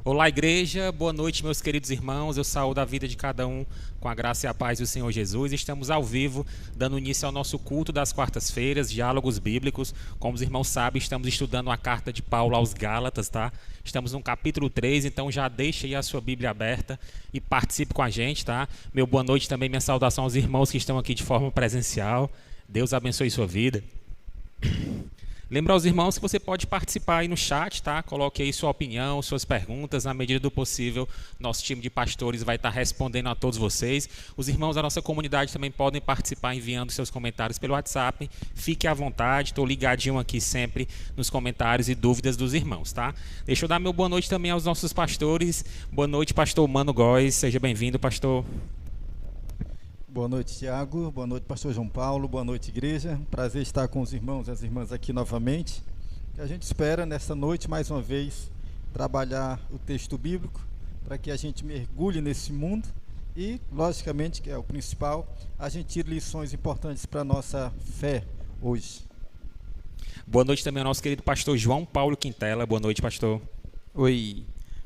Olá, igreja, boa noite, meus queridos irmãos. Eu saúdo a vida de cada um com a graça e a paz do Senhor Jesus. Estamos ao vivo, dando início ao nosso culto das quartas-feiras, diálogos bíblicos. Como os irmãos sabem, estamos estudando a carta de Paulo aos Gálatas, tá? Estamos no capítulo 3, então já deixa aí a sua Bíblia aberta e participe com a gente, tá? Meu boa noite também, minha saudação aos irmãos que estão aqui de forma presencial. Deus abençoe sua vida. Lembra aos irmãos que você pode participar aí no chat, tá? Coloque aí sua opinião, suas perguntas, na medida do possível. Nosso time de pastores vai estar respondendo a todos vocês. Os irmãos da nossa comunidade também podem participar enviando seus comentários pelo WhatsApp. Fique à vontade, estou ligadinho aqui sempre nos comentários e dúvidas dos irmãos, tá? Deixa eu dar meu boa noite também aos nossos pastores. Boa noite, pastor Mano Góes. Seja bem-vindo, pastor. Boa noite, Tiago. Boa noite, pastor João Paulo. Boa noite, igreja. Prazer estar com os irmãos e as irmãs aqui novamente. A gente espera, nessa noite, mais uma vez, trabalhar o texto bíblico para que a gente mergulhe nesse mundo e, logicamente, que é o principal, a gente tire lições importantes para a nossa fé hoje. Boa noite também ao nosso querido pastor João Paulo Quintela. Boa noite, pastor. Oi.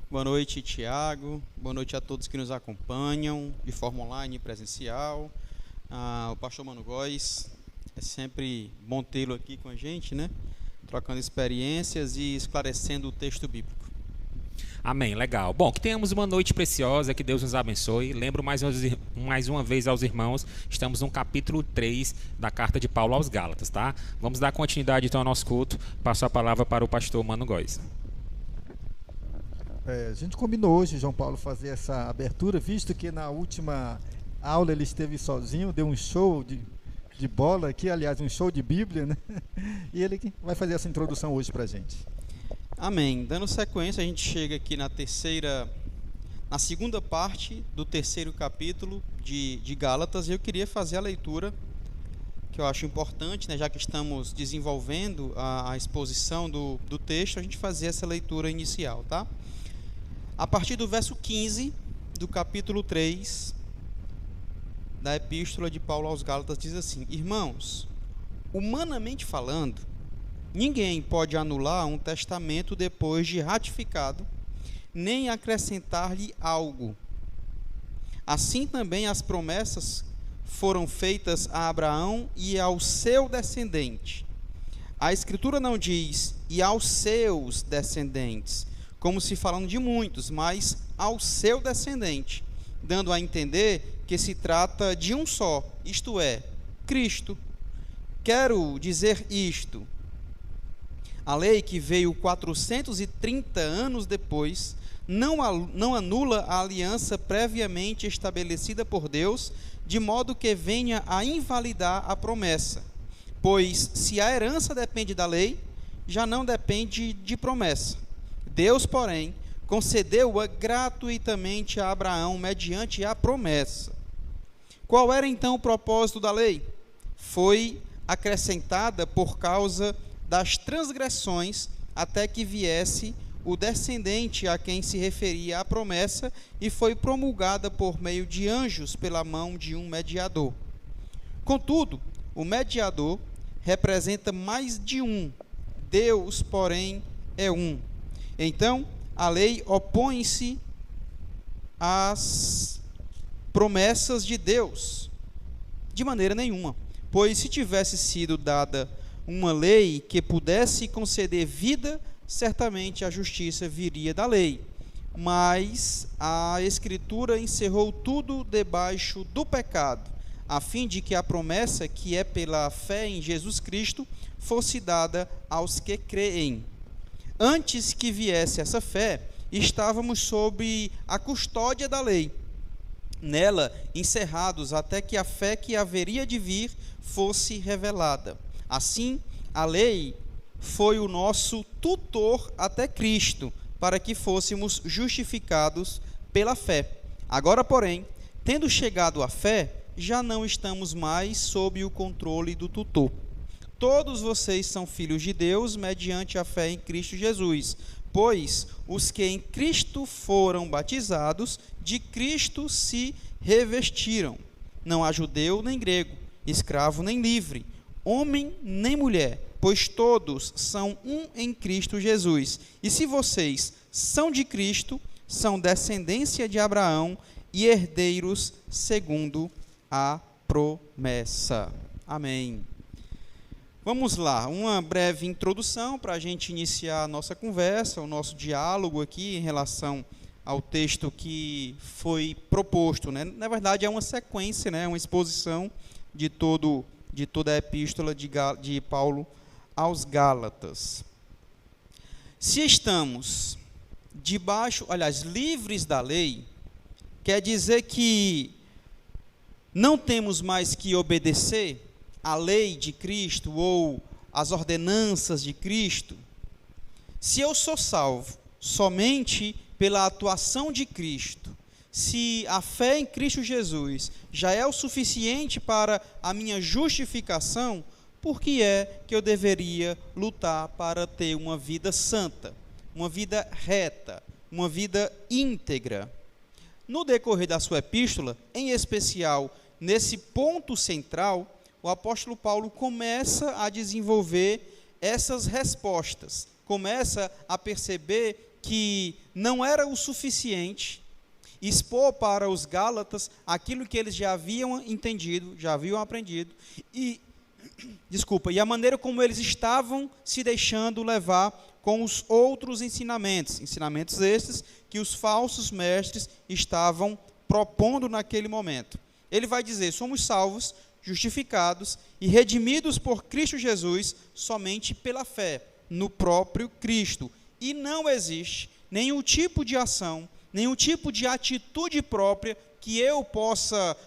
Boa noite, Tiago. Boa noite a todos que nos acompanham de forma online e presencial. O pastor Mano Góes, é sempre bom tê-lo aqui com a gente, né? Trocando experiências e esclarecendo o texto bíblico. Amém, legal. Bom, que tenhamos uma noite preciosa, que Deus nos abençoe. Lembro mais uma vez aos irmãos, estamos no capítulo 3 da carta de Paulo aos Gálatas, tá? Vamos dar continuidade então ao nosso culto. Passo a palavra para o pastor Mano Góes. A gente combinou hoje, João Paulo, fazer essa abertura, visto que na última aula ele esteve sozinho, deu um show de bola aqui, aliás, um show de Bíblia, né? E ele vai fazer essa introdução hoje para a gente. Amém. Dando sequência, a gente chega aqui na segunda parte do terceiro capítulo de Gálatas, e eu queria fazer a leitura, que eu acho importante, né, já que estamos desenvolvendo a exposição do texto, a gente fazer essa leitura inicial, tá? A partir do verso 15 do capítulo 3 da epístola de Paulo aos Gálatas diz assim: Irmãos, humanamente falando, ninguém pode anular um testamento depois de ratificado, nem acrescentar-lhe algo. Assim também as promessas foram feitas a Abraão e ao seu descendente. A Escritura não diz e aos seus descendentes, como se falando de muitos, mas ao seu descendente, dando a entender que se trata de um só, isto é, Cristo. Quero dizer isto: a lei que veio 430 anos depois não anula a aliança previamente estabelecida por Deus, de modo que venha a invalidar a promessa. Pois se a herança depende da lei, já não depende de promessa. Deus, porém, concedeu-a gratuitamente a Abraão mediante a promessa. Qual era então o propósito da lei? Foi acrescentada por causa das transgressões, até que viesse o descendente a quem se referia a promessa, e foi promulgada por meio de anjos pela mão de um mediador. Contudo, o mediador representa mais de um, Deus, porém, é um. Então, a lei opõe-se às promessas de Deus de maneira nenhuma, pois se tivesse sido dada uma lei que pudesse conceder vida, certamente a justiça viria da lei. Mas a Escritura encerrou tudo debaixo do pecado, a fim de que a promessa, que é pela fé em Jesus Cristo, fosse dada aos que creem. Antes que viesse essa fé, estávamos sob a custódia da lei, nela encerrados até que a fé que haveria de vir fosse revelada. Assim, a lei foi o nosso tutor até Cristo, para que fôssemos justificados pela fé. Agora, porém, tendo chegado à fé, já não estamos mais sob o controle do tutor. Todos vocês são filhos de Deus mediante a fé em Cristo Jesus, pois os que em Cristo foram batizados, de Cristo se revestiram. Não há judeu nem grego, escravo nem livre, homem nem mulher, pois todos são um em Cristo Jesus. E se vocês são de Cristo, são descendência de Abraão e herdeiros segundo a promessa. Amém. Vamos lá, uma breve introdução para a gente iniciar a nossa conversa, o nosso diálogo aqui em relação ao texto que foi proposto, né? Na verdade, é uma sequência, né? Uma exposição de toda a epístola de Paulo aos Gálatas. Se estamos livres da lei, quer dizer que não temos mais que obedecer à lei de Cristo ou às ordenanças de Cristo. Se eu sou salvo somente pela atuação de Cristo, se a fé em Cristo Jesus já é o suficiente para a minha justificação, por que é que eu deveria lutar para ter uma vida santa, uma vida reta, uma vida íntegra? No decorrer da sua epístola, em especial nesse ponto central, o apóstolo Paulo começa a desenvolver essas respostas, começa a perceber que não era o suficiente expor para os Gálatas aquilo que eles já haviam entendido, já haviam aprendido, e a maneira como eles estavam se deixando levar com os outros ensinamentos estes que os falsos mestres estavam propondo naquele momento. Ele vai dizer: somos salvos, justificados e redimidos por Cristo Jesus somente pela fé no próprio Cristo. E não existe nenhum tipo de ação, nenhum tipo de atitude própria que eu possa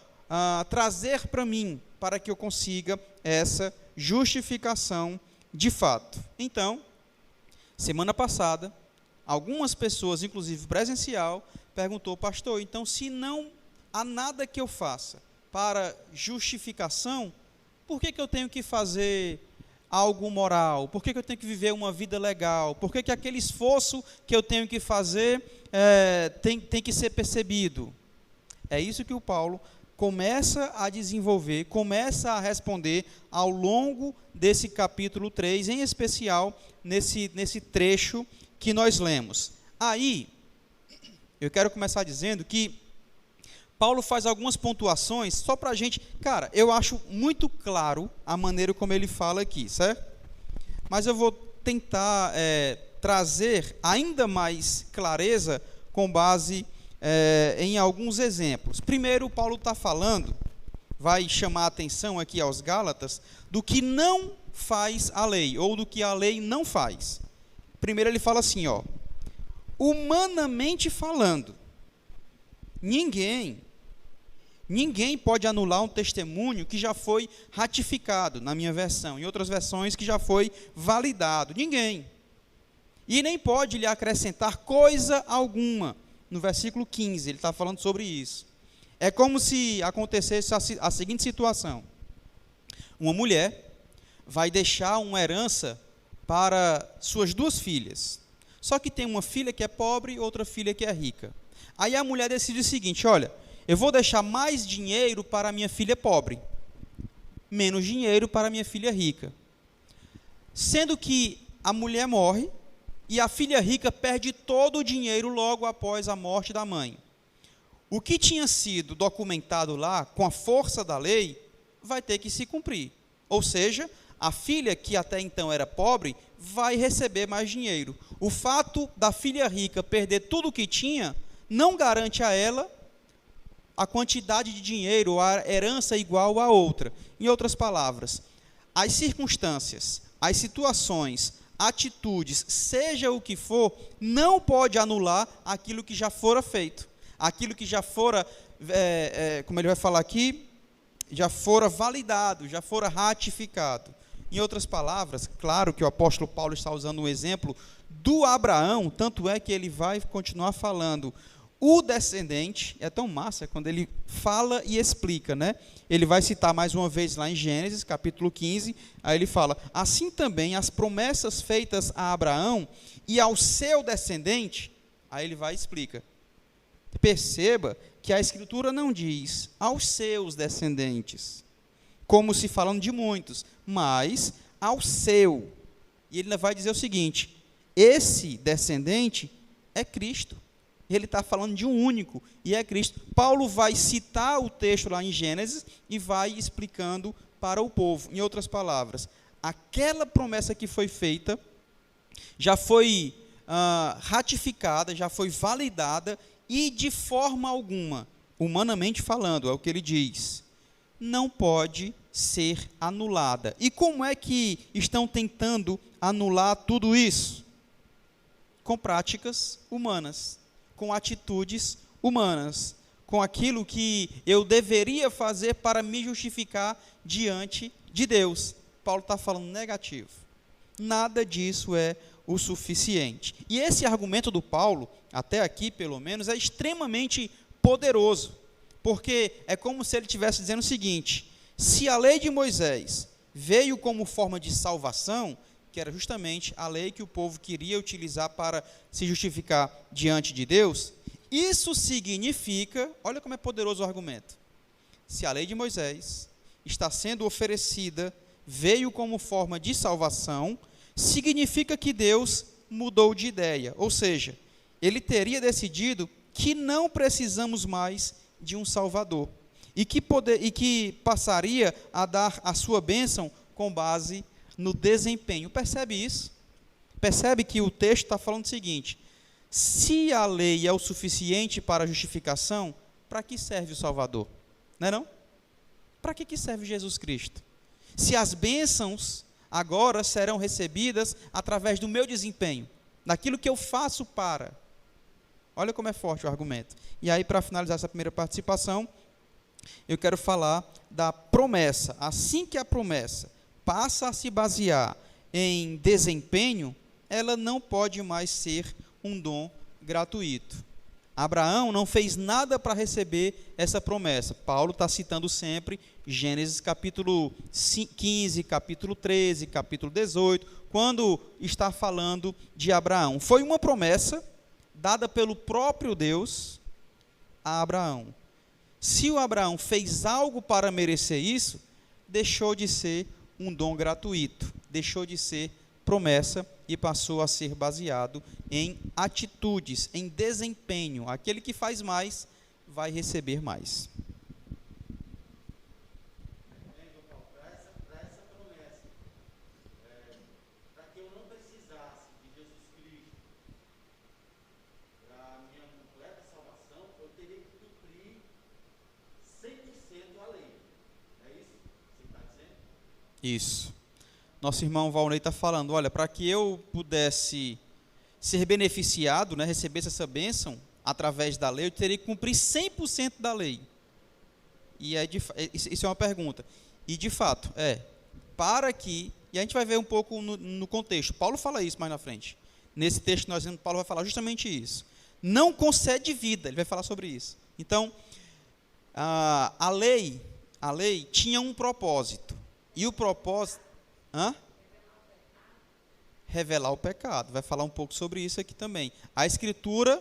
trazer para mim, para que eu consiga essa justificação de fato. Então, semana passada, algumas pessoas, inclusive presencial, perguntou: pastor, então se não há nada que eu faça para justificação, por que eu tenho que fazer algo moral? Por que eu tenho que viver uma vida legal? Por que aquele esforço que eu tenho que fazer tem que ser percebido? É isso que o Paulo começa a desenvolver, começa a responder ao longo desse capítulo 3, em especial nesse trecho que nós lemos. Aí, eu quero começar dizendo que Paulo faz algumas pontuações, só para a gente... Cara, eu acho muito claro a maneira como ele fala aqui, certo? Mas eu vou tentar trazer ainda mais clareza com base em alguns exemplos. Primeiro, Paulo está falando, vai chamar a atenção aqui aos Gálatas, do que não faz a lei, ou do que a lei não faz. Primeiro ele fala assim, humanamente falando, ninguém pode anular um testemunho que já foi ratificado, na minha versão, em outras versões que já foi validado, ninguém. E nem pode lhe acrescentar coisa alguma. No versículo 15, ele está falando sobre isso. É como se acontecesse a seguinte situação: uma mulher vai deixar uma herança para suas duas filhas, só que tem uma filha que é pobre e outra filha que é rica. Aí a mulher decide o seguinte: olha, eu vou deixar mais dinheiro para a minha filha pobre, menos dinheiro para a minha filha rica. Sendo que a mulher morre e a filha rica perde todo o dinheiro logo após a morte da mãe. O que tinha sido documentado lá, com a força da lei, vai ter que se cumprir. Ou seja, a filha que até então era pobre vai receber mais dinheiro. O fato da filha rica perder tudo o que tinha não garante a ela a quantidade de dinheiro, a herança igual a outra. Em outras palavras, as circunstâncias, as situações, atitudes, seja o que for, não pode anular aquilo que já fora feito, aquilo que já fora, como ele vai falar aqui, já fora validado, já fora ratificado. Em outras palavras, claro que o apóstolo Paulo está usando um exemplo do Abraão, tanto é que ele vai continuar falando. O descendente, é tão massa quando ele fala e explica, né? Ele vai citar mais uma vez lá em Gênesis, capítulo 15, aí ele fala: assim também as promessas feitas a Abraão e ao seu descendente, aí ele vai e explica. Perceba que a Escritura não diz aos seus descendentes, como se falando de muitos, mas ao seu. E ele vai dizer o seguinte: esse descendente é Cristo. Ele está falando de um único, e é Cristo. Paulo vai citar o texto lá em Gênesis e vai explicando para o povo. Em outras palavras, aquela promessa que foi feita já foi ratificada, já foi validada, e de forma alguma, humanamente falando, é o que ele diz, não pode ser anulada. E como é que estão tentando anular tudo isso? Com práticas humanas, com atitudes humanas, com aquilo que eu deveria fazer para me justificar diante de Deus. Paulo está falando negativo. Nada disso é o suficiente. E esse argumento do Paulo, até aqui pelo menos, é extremamente poderoso, porque é como se ele estivesse dizendo o seguinte: se a lei de Moisés veio como forma de salvação, que era justamente a lei que o povo queria utilizar para se justificar diante de Deus, isso significa, olha como é poderoso o argumento, se a lei de Moisés está sendo oferecida, veio como forma de salvação, significa que Deus mudou de ideia, ou seja, ele teria decidido que não precisamos mais de um Salvador, e que passaria a dar a sua bênção com base no desempenho. Percebe isso? Percebe que o texto está falando o seguinte: se a lei é o suficiente para a justificação, para que serve o Salvador? Não é não? Para que serve Jesus Cristo? Se as bênçãos agora serão recebidas através do meu desempenho, daquilo que eu faço para. Olha como é forte o argumento. E aí, para finalizar essa primeira participação, eu quero falar da promessa. Assim que a promessa passa a se basear em desempenho, ela não pode mais ser um dom gratuito. Abraão não fez nada para receber essa promessa. Paulo está citando sempre Gênesis capítulo 15, capítulo 13, capítulo 18, quando está falando de Abraão. Foi uma promessa dada pelo próprio Deus a Abraão. Se o Abraão fez algo para merecer isso, deixou de ser um dom gratuito, deixou de ser promessa e passou a ser baseado em atitudes, em desempenho. Aquele que faz mais vai receber mais. Para essa promessa, para que eu não precisasse de Jesus Cristo para a minha completa salvação, eu teria que cumprir 100% a lei. É isso que você está dizendo? Isso. Nosso irmão Valnei está falando, olha, para que eu pudesse ser beneficiado, né, recebesse essa bênção através da lei, eu teria que cumprir 100% da lei. E aí, isso é uma pergunta. E, de fato, para que... E a gente vai ver um pouco no contexto. Paulo fala isso mais na frente. Nesse texto que nós vemos, Paulo vai falar justamente isso. Não concede vida, ele vai falar sobre isso. Então, a lei tinha um propósito. E o propósito... Revelar o pecado. Vai falar um pouco sobre isso aqui também. A Escritura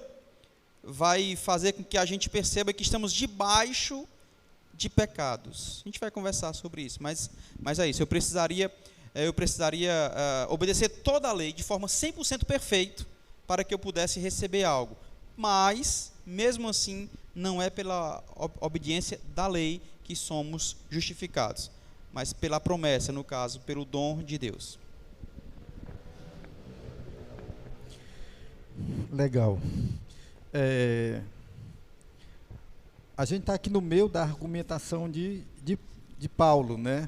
vai fazer com que a gente perceba que estamos debaixo de pecados. A gente vai conversar sobre isso, mas é isso. Eu precisaria obedecer toda a lei de forma 100% perfeita para que eu pudesse receber algo. Mas, mesmo assim, não é pela obediência da lei que somos justificados, mas pela promessa, no caso, pelo dom de Deus. Legal. A gente está aqui no meio da argumentação de Paulo, né?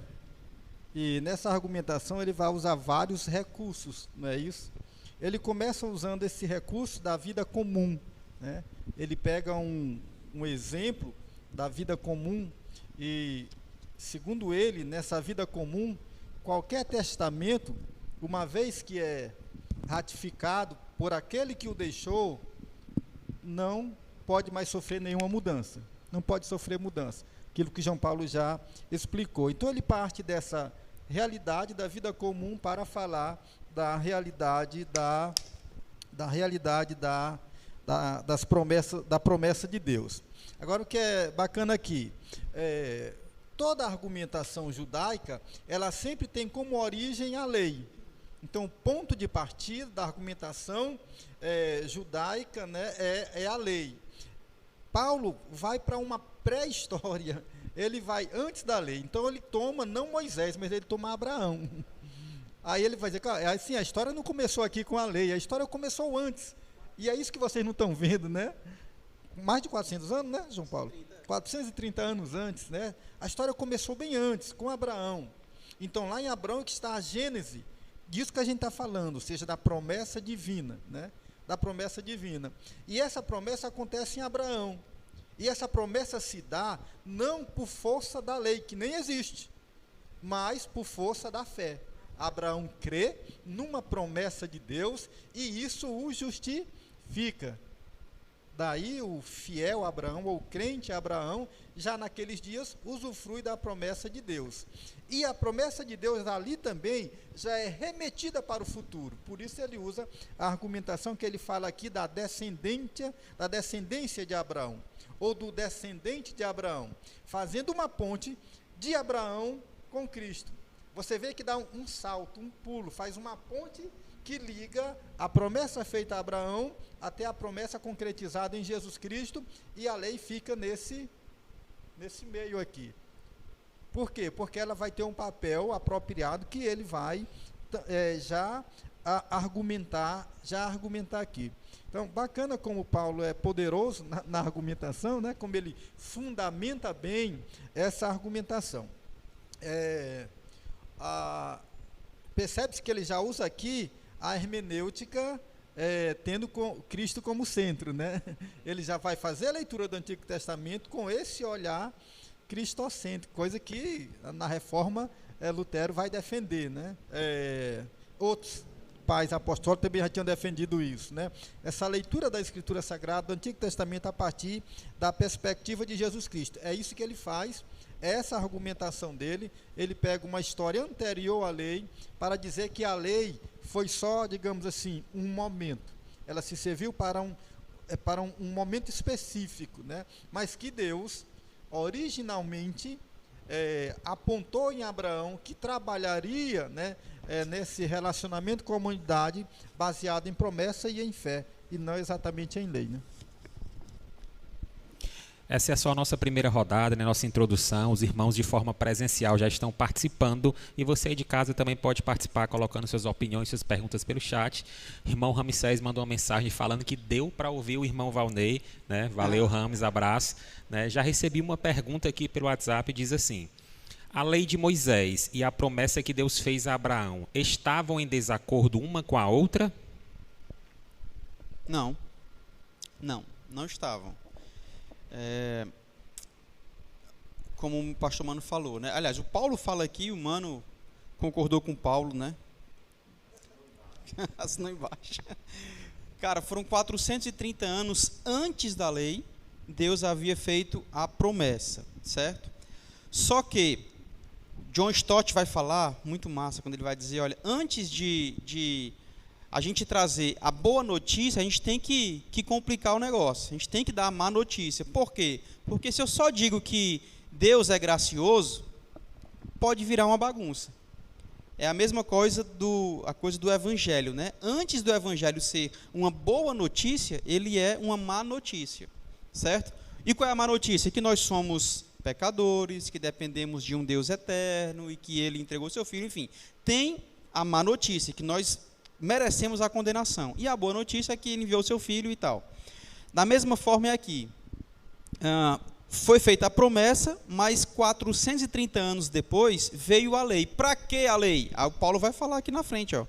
E nessa argumentação ele vai usar vários recursos, não é isso? Ele começa usando esse recurso da vida comum, né? Ele pega um exemplo da vida comum e, segundo ele, nessa vida comum, qualquer testamento, uma vez que é ratificado por aquele que o deixou, não pode mais sofrer nenhuma mudança. Não pode sofrer mudança. Aquilo que João Paulo já explicou. Então ele parte dessa realidade da vida comum para falar da realidade das promessas, da promessa de Deus. Agora, o que é bacana aqui, toda a argumentação judaica, ela sempre tem como origem a lei. Então, o ponto de partida da argumentação judaica, né, é a lei. Paulo vai para uma pré-história, ele vai antes da lei. Então, ele toma não Moisés, mas ele toma Abraão. Aí ele vai dizer, cara, assim, a história não começou aqui com a lei, a história começou antes. E é isso que vocês não estão vendo, né? Mais de 400 anos, né, João Paulo? 430 anos antes, né? A história começou bem antes, com Abraão. Então, lá em Abraão que está a gênese disso que a gente está falando, ou seja, da promessa divina, né? Da promessa divina. E essa promessa acontece em Abraão. E essa promessa se dá não por força da lei, que nem existe, mas por força da fé. Abraão crê numa promessa de Deus e isso o justifica. Daí o fiel Abraão, ou o crente Abraão, já naqueles dias usufrui da promessa de Deus. E a promessa de Deus ali também já é remetida para o futuro. Por isso ele usa a argumentação que ele fala aqui da descendência de Abraão, ou do descendente de Abraão, fazendo uma ponte de Abraão com Cristo. Você vê que dá um salto, um pulo, faz uma ponte que liga a promessa feita a Abraão até a promessa concretizada em Jesus Cristo, e a lei fica nesse meio aqui. Por quê? Porque ela vai ter um papel apropriado que ele vai já argumentar aqui. Então, bacana como Paulo é poderoso na argumentação, né? Como ele fundamenta bem essa argumentação. Percebe-se que ele já usa aqui a hermenêutica tendo Cristo como centro, né? Ele já vai fazer a leitura do Antigo Testamento com esse olhar cristocêntrico, coisa que na Reforma Lutero vai defender, né? Outros pais apostólicos também já tinham defendido isso, né? Essa leitura da Escritura Sagrada do Antigo Testamento a partir da perspectiva de Jesus Cristo. É isso que ele faz. Essa argumentação dele, ele pega uma história anterior à lei para dizer que a lei foi só, digamos assim, um momento. Ela se serviu para um momento específico, né? Mas que Deus, originalmente, apontou em Abraão que trabalharia, né, nesse relacionamento com a humanidade baseado em promessa e em fé, e não exatamente em lei, né? Essa é só a nossa primeira rodada, né, nossa introdução. Os irmãos de forma presencial já estão participando e você aí de casa também pode participar colocando suas opiniões, suas perguntas pelo chat. Irmão Ramsés mandou uma mensagem falando que deu para ouvir o irmão Valnei, né? Valeu, Rames, abraço. Né? Já recebi uma pergunta aqui pelo WhatsApp, diz assim: a lei de Moisés e a promessa que Deus fez a Abraão estavam em desacordo uma com a outra? Não estavam. Como o pastor Mano falou, né? Aliás, o Paulo fala aqui, o Mano concordou com o Paulo, né? Assinou embaixo. Cara, foram 430 anos antes da lei, Deus havia feito a promessa, certo? Só que John Stott vai falar, muito massa, quando ele vai dizer, olha, antes de a gente trazer a boa notícia, a gente tem que complicar o negócio. A gente tem que dar a má notícia. Por quê? Porque se eu só digo que Deus é gracioso, pode virar uma bagunça. É a mesma coisa do Evangelho, né? Antes do Evangelho ser uma boa notícia, ele é uma má notícia, certo? E qual é a má notícia? Que nós somos pecadores, que dependemos de um Deus eterno e que ele entregou seu filho, enfim. Tem a má notícia, que nós merecemos a condenação. E a boa notícia é que ele enviou seu filho e tal. Da mesma forma é aqui. Foi feita a promessa, mas 430 anos depois veio a lei. Para que a lei? O Paulo vai falar aqui na frente. Ó.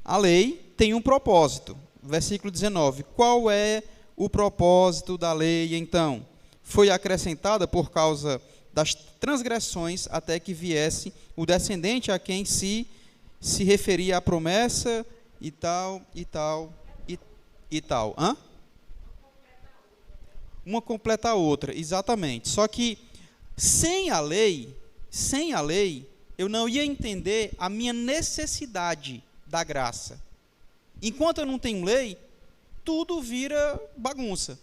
A lei tem um propósito. Versículo 19. Qual é o propósito da lei, então? Foi acrescentada por causa das transgressões até que viesse o descendente a quem se referia a promessa e tal, e tal, e tal. Hã? Uma completa a outra, exatamente. Só que sem a lei, eu não ia entender a minha necessidade da graça. Enquanto eu não tenho lei, tudo vira bagunça.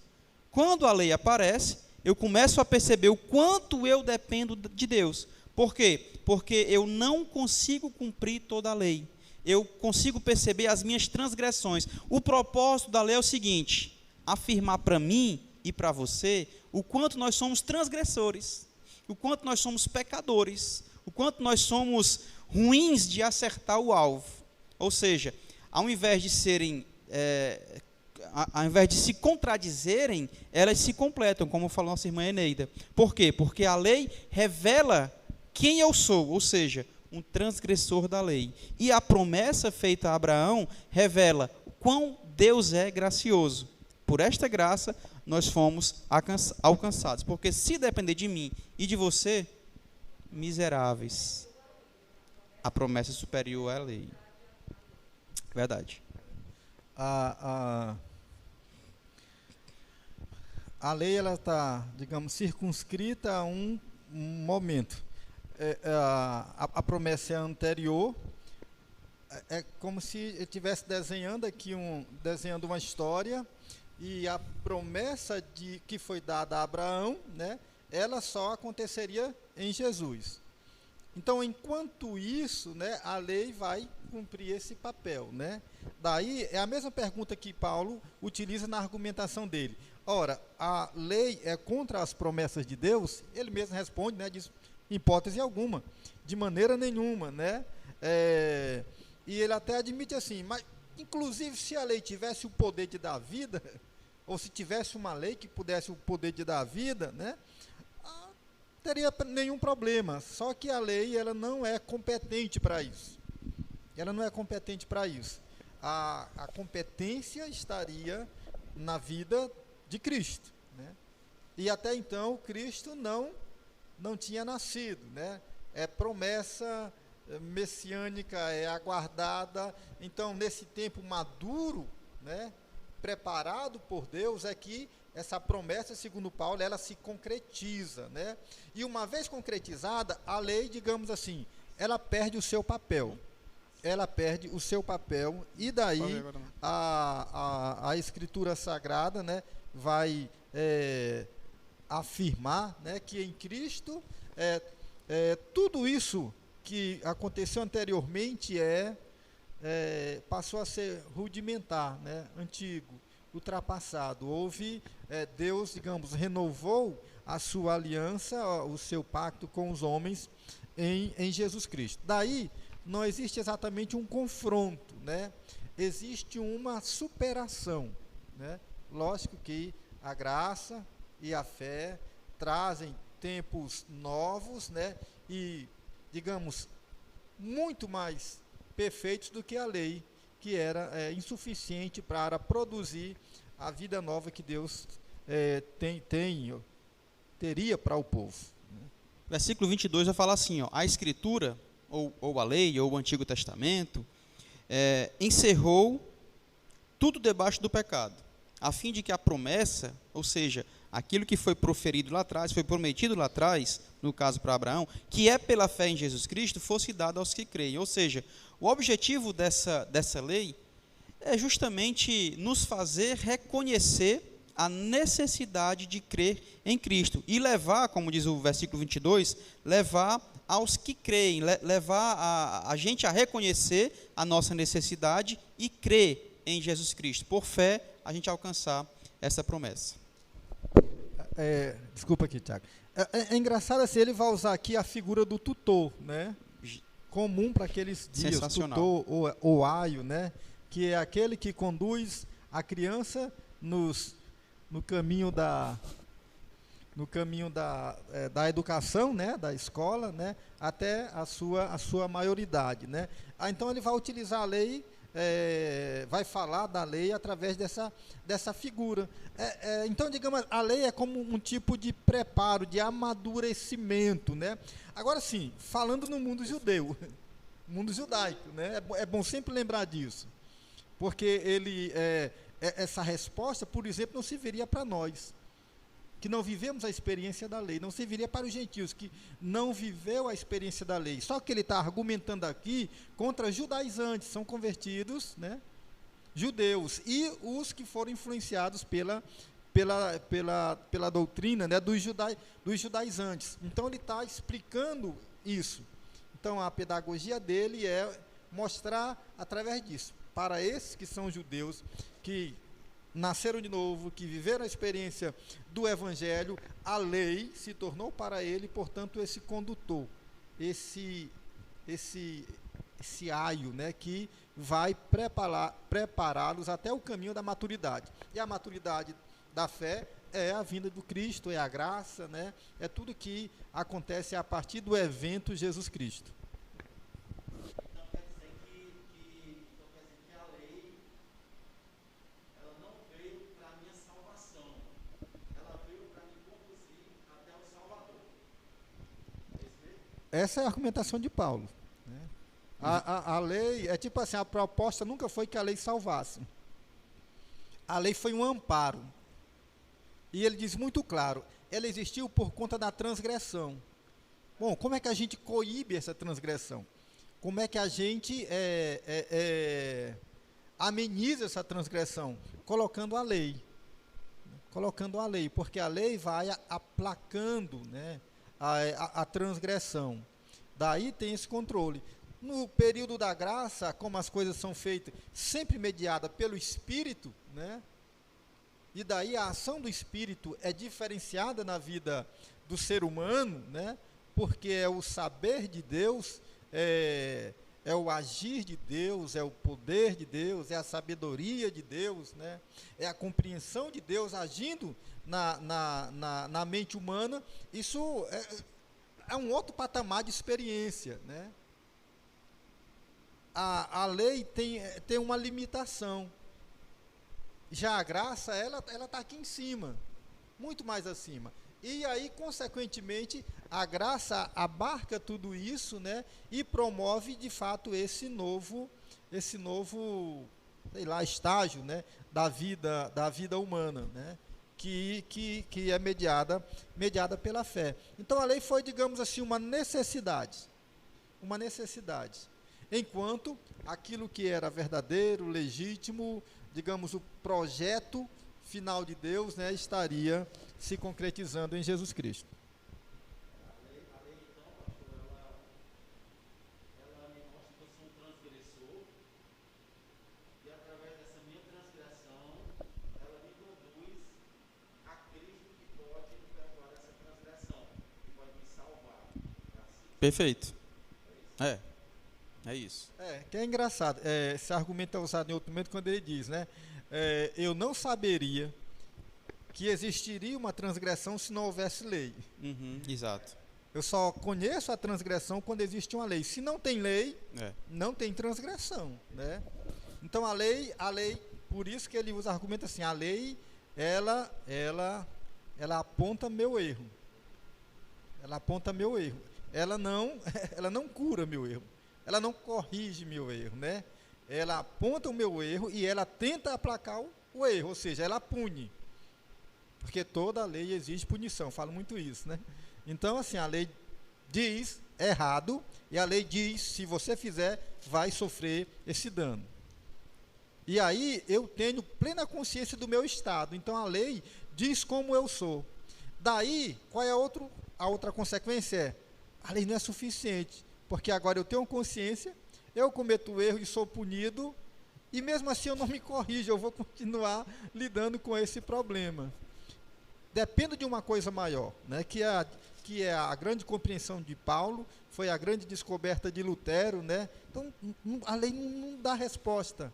Quando a lei aparece, eu começo a perceber o quanto eu dependo de Deus. Por quê? Porque eu não consigo cumprir toda a lei. eu consigo perceber as minhas transgressões. O propósito da lei é o seguinte: afirmar para mim e para você o quanto nós somos transgressores, o quanto nós somos pecadores, o quanto nós somos ruins de acertar o alvo. Ou seja, ao invés de serem, ao invés de se contradizerem, elas se completam, como falou nossa irmã Eneida. Por quê? Porque a lei revela quem eu sou, ou seja, um transgressor da lei. E a promessa feita a Abraão revela quão Deus é gracioso. Por esta graça, nós fomos alcançados. Porque se depender de mim e de você, miseráveis, a promessa superior é a lei. Verdade. A lei, ela está, digamos, circunscrita a um momento. A promessa é anterior. É como se eu estivesse desenhando aqui desenhando uma história, e a promessa que foi dada a Abraão, né, ela só aconteceria em Jesus. Então, enquanto isso, né, a lei vai cumprir esse papel, né? Daí é a mesma pergunta que Paulo utiliza na argumentação dele. Ora, a lei é contra as promessas de Deus? Ele mesmo responde, né, diz, hipótese alguma, de maneira nenhuma, né? E ele até admite assim, mas inclusive se a lei tivesse o poder de dar vida, ou se tivesse uma lei que pudesse o poder de dar vida, né, teria nenhum problema. Só que a lei, ela não é competente para isso. Ela não é competente para isso. A competência estaria na vida de Cristo, né? E até então Cristo não tinha nascido, né? É promessa messiânica, é aguardada. Então, nesse tempo maduro, né, preparado por Deus, é que essa promessa, segundo Paulo, ela se concretiza, né? E uma vez concretizada, a lei, digamos assim, ela perde o seu papel. Ela perde o seu papel, e daí a Escritura Sagrada, né, vai afirmar, né, que em Cristo tudo isso que aconteceu anteriormente passou a ser rudimentar, né, antigo, ultrapassado. Houve, Deus, digamos, renovou a sua aliança, o seu pacto com os homens em Jesus Cristo. Daí não existe exatamente um confronto, né? Existe uma superação, né? Lógico que a graça e a fé trazem tempos novos, né? E, digamos, muito mais perfeitos do que a lei, que era insuficiente para produzir a vida nova que Deus teria para o povo. Versículo 22 vai falar assim, ó, a Escritura, ou a lei, ou o Antigo Testamento, encerrou tudo debaixo do pecado, a fim de que a promessa, ou seja, aquilo que foi proferido lá atrás, foi prometido lá atrás, no caso para Abraão, que é pela fé em Jesus Cristo, fosse dado aos que creem. Ou seja, o objetivo dessa lei é justamente nos fazer reconhecer a necessidade de crer em Cristo e levar, como diz o versículo 22, levar aos que creem, levar a gente a reconhecer a nossa necessidade e crer em Jesus Cristo. Por fé, a gente alcançar essa promessa. Desculpa aqui, Tiago. É engraçado assim, ele vai usar aqui a figura do tutor, né? Comum para aqueles dias, tutor ou aio, né? Que é aquele que conduz a criança no caminho da educação, né, da escola, né, até a sua maioridade, né? Então ele vai utilizar a lei, vai falar da lei através dessa figura. Então, digamos, a lei é como um tipo de preparo, de amadurecimento, né? Agora sim, falando no mundo judeu, mundo judaico, né? É bom sempre lembrar disso, porque essa resposta, por exemplo, não serviria para nós, que não vivemos a experiência da lei, não serviria para os gentios, que não viveu a experiência da lei. Só que ele está argumentando aqui contra judaizantes, são convertidos, né, judeus, e os que foram influenciados pela doutrina, né, dos judaizantes. Então ele está explicando isso. Então a pedagogia dele é mostrar através disso. Para esses que são judeus, que nasceram de novo, que viveram a experiência do Evangelho, a lei se tornou para ele, portanto, esse condutor, esse aio, né, que vai prepará-los até o caminho da maturidade. E a maturidade da fé é a vinda do Cristo, é a graça, né, é tudo que acontece a partir do evento Jesus Cristo. Então quer dizer que a lei, ela não veio para a minha salvação, ela veio para me conduzir até o Salvador. É isso mesmo? Essa é a argumentação de Paulo, né? A lei, é tipo assim, a proposta nunca foi que a lei salvasse. A lei foi um amparo. E ele diz muito claro, ela existiu por conta da transgressão. Bom, como é que a gente coíbe essa transgressão? Como é que a gente ameniza essa transgressão? Colocando a lei. Colocando a lei, porque a lei vai aplacando, né, a transgressão. Daí tem esse controle. No período da graça, como as coisas são feitas, sempre mediada pelo Espírito, né? E daí a ação do Espírito é diferenciada na vida do ser humano, né? Porque é o saber de Deus, é o agir de Deus, é o poder de Deus, é a sabedoria de Deus, né? É a compreensão de Deus agindo na mente humana. Isso é um outro patamar de experiência, né? A lei tem uma limitação. Já a graça, ela está aqui em cima, muito mais acima. E aí, consequentemente, a graça abarca tudo isso, né, e promove, de fato, esse novo, sei lá, estágio, né, da vida humana, né, que é mediada pela fé. Então, a lei foi, digamos assim, uma necessidade, enquanto aquilo que era verdadeiro, legítimo, digamos, o projeto final de Deus, né, estaria se concretizando em Jesus Cristo. A lei então, pastor, ela me mostra que eu sou um transgressor, e através dessa minha transgressão, ela me conduz a Cristo, que pode me perdoar essa transgressão, que pode me salvar. Perfeito. É isso. Que é engraçado, esse argumento é usado em outro momento quando ele diz, né, eu não saberia que existiria uma transgressão se não houvesse lei. Exato. Eu só conheço a transgressão quando existe uma lei. Se não tem lei, não tem transgressão, né? Então a lei, por isso que ele usa argumento assim, a lei, ela aponta meu erro. Ela aponta meu erro. Ela não cura meu erro. Ela não corrige meu erro, né? Ela aponta o meu erro e ela tenta aplacar o erro, ou seja, ela pune. Porque toda a lei exige punição, falo muito isso, né? Então, assim, a lei diz errado, e a lei diz, se você fizer, vai sofrer esse dano. E aí, eu tenho plena consciência do meu estado, então a lei diz como eu sou. Daí, qual é a outra consequência? A lei não é suficiente, porque agora eu tenho consciência, eu cometo o erro e sou punido, e mesmo assim eu não me corrijo, eu vou continuar lidando com esse problema. Dependo de uma coisa maior, né, que é a grande compreensão de Paulo, foi a grande descoberta de Lutero, né? Então, a lei não dá resposta.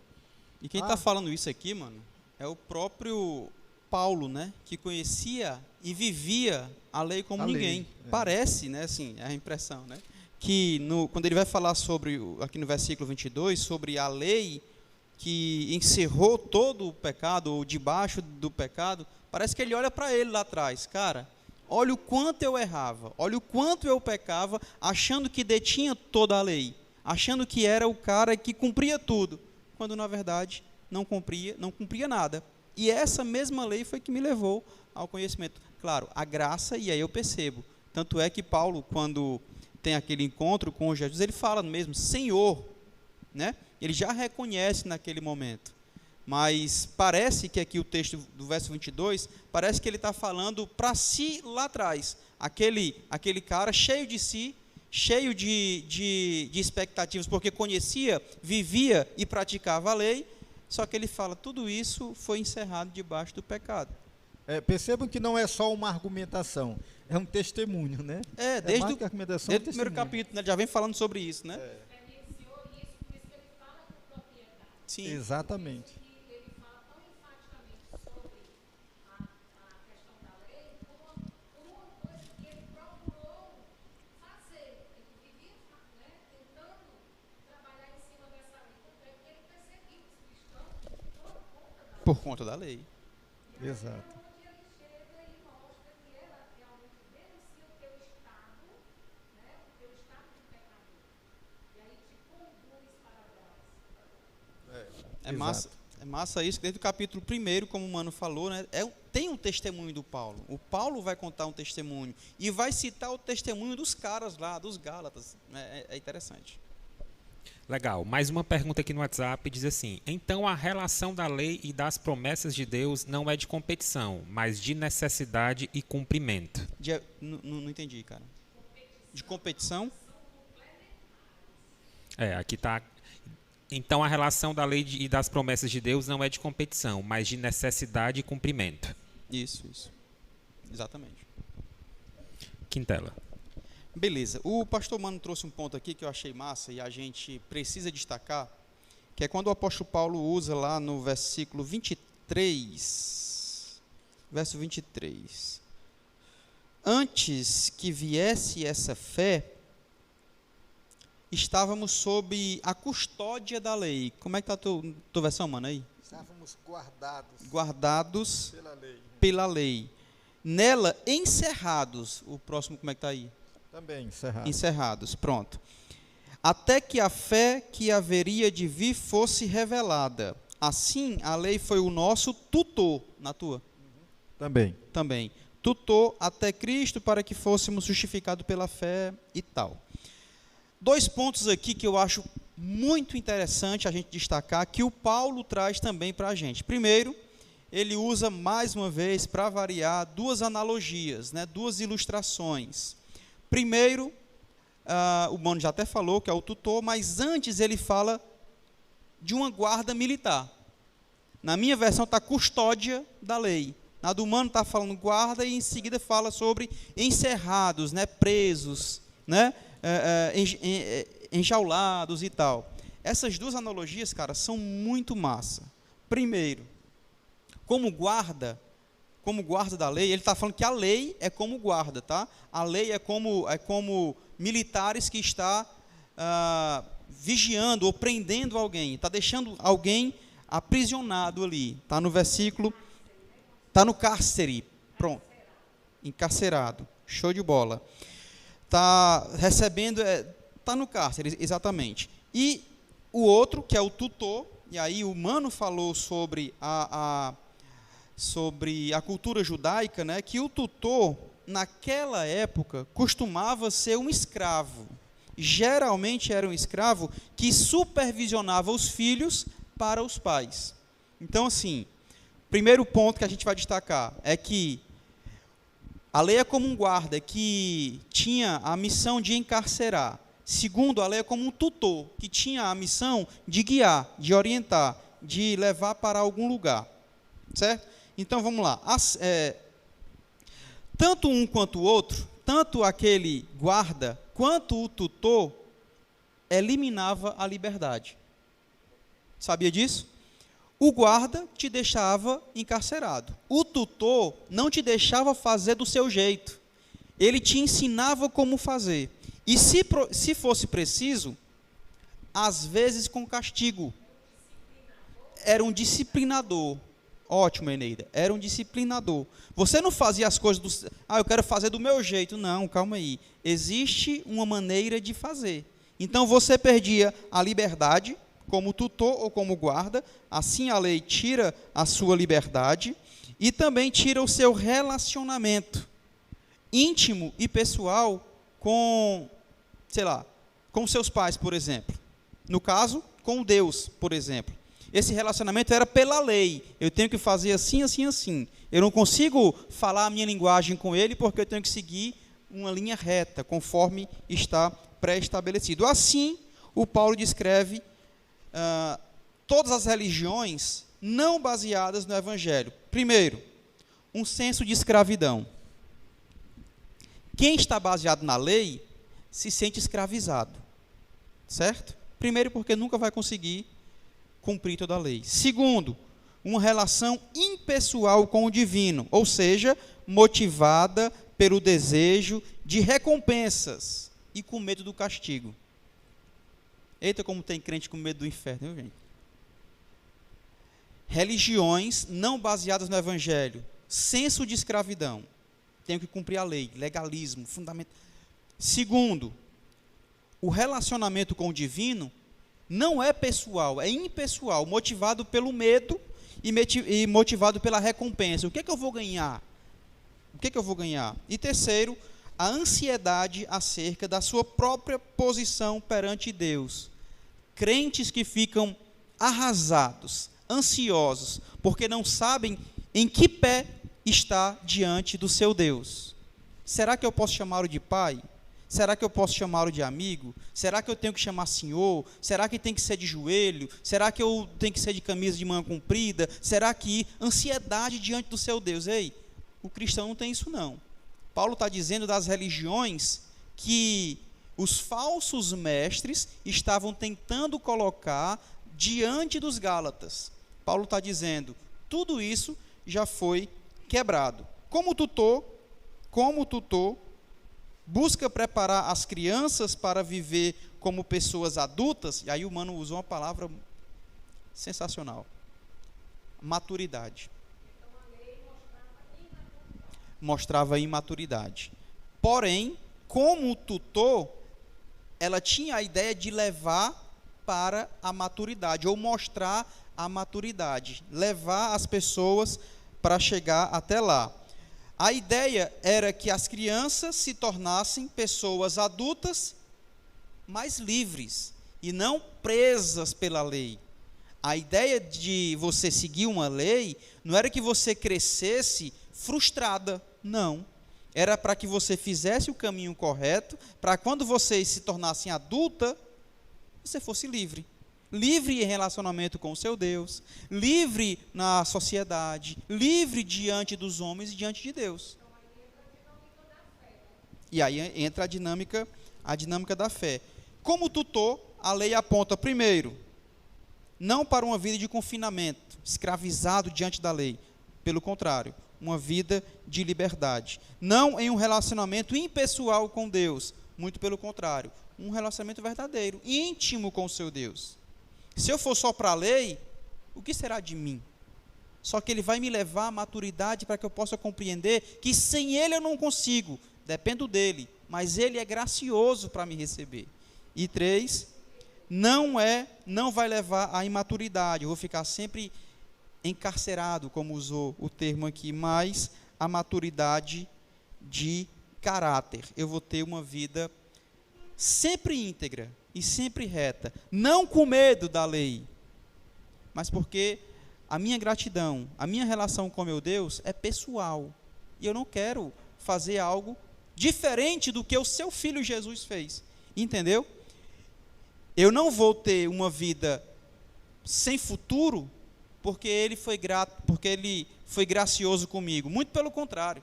E quem está falando isso aqui, mano, é o próprio Paulo, né? Que conhecia e vivia a lei como ninguém. Parece, né? Assim, é a impressão, né? Que quando ele vai falar sobre, aqui no versículo 22, sobre a lei que encerrou todo o pecado, ou debaixo do pecado, parece que ele olha para ele lá atrás, cara, olha o quanto eu errava, olha o quanto eu pecava, achando que detinha toda a lei, achando que era o cara que cumpria tudo, quando na verdade não cumpria nada. E essa mesma lei foi que me levou ao conhecimento. Claro, a graça, e aí eu percebo. Tanto é que Paulo, quando tem aquele encontro com Jesus, ele fala mesmo, Senhor, né? Ele já reconhece naquele momento. Mas parece que aqui o texto do verso 22, parece que ele está falando para si lá atrás. Aquele cara cheio de si, cheio de expectativas, porque conhecia, vivia e praticava a lei, só que ele fala, tudo isso foi encerrado debaixo do pecado. Percebam que não é só uma argumentação, é um testemunho, né? Desde mais que argumentação, o primeiro testemunho. capítulo, né, ele já vem falando sobre isso, né? Sim. Exatamente. Ele fala tão enfaticamente sobre a questão da lei como uma coisa que ele procurou fazer. Ele vivia, né, tentando trabalhar em cima dessa lei. Tanto é que ele perseguiu os cristãos Por conta da lei. Exato. onde ele chega e mostra que ela realmente denuncia o teu estado, né, o teu estado de pecador. E aí te conduz para a graça. É massa isso, desde o capítulo 1, como o Mano falou, né, tem um testemunho do Paulo. O Paulo vai contar um testemunho e vai citar o testemunho dos caras lá, dos Gálatas. É interessante. Legal. Mais uma pergunta aqui no WhatsApp diz assim: então a relação da lei e das promessas de Deus não é de competição, mas de necessidade e cumprimento. Não entendi, cara. De competição? Aqui está. Então a relação da lei e das promessas de Deus não é de competição, mas de necessidade e cumprimento. Isso. Exatamente. Quintela. Beleza. O pastor Mano trouxe um ponto aqui que eu achei massa e a gente precisa destacar, que é quando o apóstolo Paulo usa lá no versículo 23, verso 23. Antes que viesse essa fé, estávamos sob a custódia da lei. Como é que está a tua versão, mano, aí? Estávamos guardados pela lei. Nela, encerrados. O próximo, como é que está aí? Também, encerrado. Encerrados, pronto. Até que a fé que haveria de vir fosse revelada. Assim, a lei foi o nosso tutor. Na tua? Também. Tutor até Cristo para que fôssemos justificados pela fé e tal. 2 pontos aqui que eu acho muito interessante a gente destacar, que o Paulo traz também para a gente. Primeiro, ele usa mais uma vez, para variar, 2 analogias, né, 2 ilustrações. Primeiro, o Mano já até falou que é o tutor, mas antes ele fala de uma guarda militar. Na minha versão está custódia da lei. Na do Mano está falando guarda e em seguida fala sobre encerrados, né, presos, né, enjaulados e tal. Essas 2 analogias, cara, são muito massa. Primeiro, como guarda da lei, ele está falando que a lei é como guarda, tá? A lei é como militares que está vigiando ou prendendo alguém, está deixando alguém aprisionado ali. Está no versículo, está no cárcere, pronto, encarcerado, show de bola. Está recebendo, está no cárcere, exatamente. E o outro, que é o tutor, e aí o Mano falou sobre a cultura judaica, né, que o tutor, naquela época, costumava ser um escravo. Geralmente era um escravo que supervisionava os filhos para os pais. Então, assim, primeiro ponto que a gente vai destacar é que a lei é como um guarda que tinha a missão de encarcerar. Segundo, a lei é como um tutor que tinha a missão de guiar, de orientar, de levar para algum lugar. Certo? Então, vamos lá. Tanto um quanto o outro, tanto aquele guarda quanto o tutor, eliminava a liberdade. Sabia disso? O guarda te deixava encarcerado. O tutor não te deixava fazer do seu jeito. Ele te ensinava como fazer. E se fosse preciso, às vezes com castigo. Era um disciplinador. Ótimo, Eneida. Era um disciplinador. Você não fazia as coisas eu quero fazer do meu jeito. Não, calma aí. Existe uma maneira de fazer. Então você perdia a liberdade como tutor ou como guarda. Assim a lei tira a sua liberdade e também tira o seu relacionamento íntimo e pessoal com, com seus pais, por exemplo. No caso, com Deus, por exemplo. Esse relacionamento era pela lei. Eu tenho que fazer assim, assim, assim. Eu não consigo falar a minha linguagem com ele porque eu tenho que seguir uma linha reta, conforme está pré-estabelecido. Assim, o Paulo descreve todas as religiões não baseadas no Evangelho. Primeiro, um senso de escravidão. Quem está baseado na lei se sente escravizado, certo? Primeiro, porque nunca vai conseguir cumprir toda a lei. Segundo, uma relação impessoal com o divino, ou seja, motivada pelo desejo de recompensas e com medo do castigo. Eita, como tem crente com medo do inferno, viu, gente? Religiões não baseadas no Evangelho, senso de escravidão. Tenho que cumprir a lei, legalismo, fundamento. Segundo, o relacionamento com o divino não é pessoal, é impessoal, motivado pelo medo e motivado pela recompensa. O que é que eu vou ganhar? O que é que eu vou ganhar? E terceiro, a ansiedade acerca da sua própria posição perante Deus. Crentes que ficam arrasados, ansiosos, porque não sabem em que pé está diante do seu Deus. Será que eu posso chamá-lo de pai? Será que eu posso chamá-lo de amigo? Será que eu tenho que chamar senhor? Será que tem que ser de joelho? Será que eu tenho que ser de camisa de manga comprida? Será que ansiedade diante do seu Deus? Ei, o cristão não tem isso não. Paulo está dizendo das religiões que os falsos mestres estavam tentando colocar diante dos Gálatas. Paulo está dizendo, tudo isso já foi quebrado. Como tutor, busca preparar as crianças para viver como pessoas adultas, e aí o Mano usou uma palavra sensacional, maturidade. Mostrava imaturidade. Porém, como tutor, ela tinha a ideia de levar para a maturidade, ou mostrar a maturidade, levar as pessoas para chegar até lá. A ideia era que as crianças se tornassem pessoas adultas, mais livres, e não presas pela lei. A ideia de você seguir uma lei não era que você crescesse frustrada, não. Era para que você fizesse o caminho correto, para quando você se tornasse adulta, você fosse livre. Livre em relacionamento com o seu Deus, livre na sociedade, livre diante dos homens e diante de Deus. E aí entra a dinâmica da fé. Como tutor, a lei aponta, primeiro, não para uma vida de confinamento, escravizado diante da lei. Pelo contrário, uma vida de liberdade. Não em um relacionamento impessoal com Deus, muito pelo contrário, um relacionamento verdadeiro, íntimo com o seu Deus. Se eu for só para a lei, o que será de mim? Só que ele vai me levar à maturidade para que eu possa compreender que sem ele eu não consigo, dependo dele, mas ele é gracioso para me receber. E 3, não vai levar à imaturidade, eu vou ficar sempre encarcerado, como usou o termo aqui, mas a maturidade de caráter. Eu vou ter uma vida sempre íntegra e sempre reta, não com medo da lei, mas porque a minha gratidão, a minha relação com meu Deus é pessoal, e eu não quero fazer algo diferente do que o seu filho Jesus fez, entendeu? Eu não vou ter uma vida sem futuro, porque ele foi grato, porque ele foi gracioso comigo, muito pelo contrário,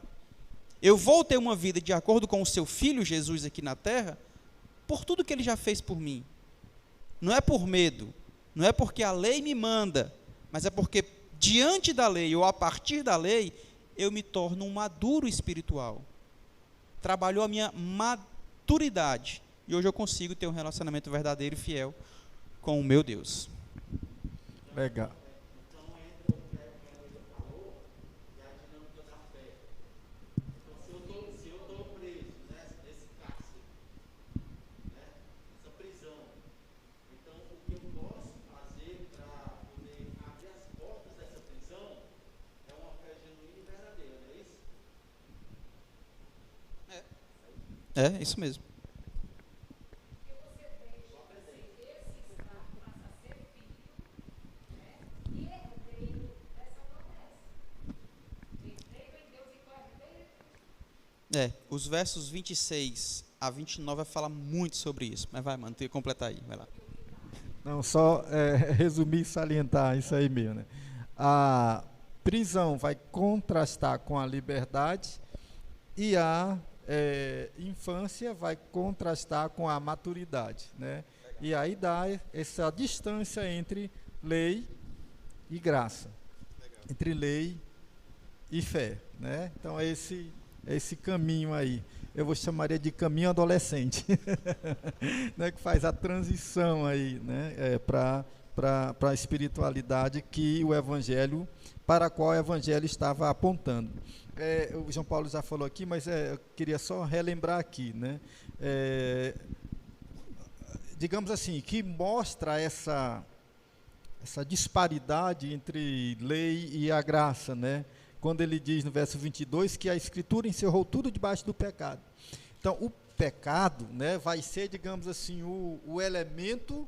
eu vou ter uma vida de acordo com o seu filho Jesus aqui na terra, por tudo que ele já fez por mim. Não é por medo, não é porque a lei me manda, mas é porque diante da lei ou a partir da lei, eu me torno um maduro espiritual. Trabalhou a minha maturidade e hoje eu consigo ter um relacionamento verdadeiro e fiel com o meu Deus. Legal. É, isso mesmo. Os versos 26 a 29 vai falar muito sobre isso. Mas vai, mano, completar aí, vai lá. Não, só resumir e salientar isso aí mesmo, né? A prisão vai contrastar com a liberdade e a infância vai contrastar com a maturidade, né? E aí dá essa distância entre lei e graça, entre lei e fé, né? Então é esse caminho aí. Eu vou chamaria de caminho adolescente, né, que faz a transição aí, né, para a espiritualidade que o Evangelho, para a qual o Evangelho estava apontando. O João Paulo já falou aqui, mas eu queria só relembrar aqui, né, digamos assim, que mostra essa disparidade entre lei e a graça, né? Quando ele diz no verso 22 que a Escritura encerrou tudo debaixo do pecado. Então, o pecado, né, vai ser, digamos assim, o elemento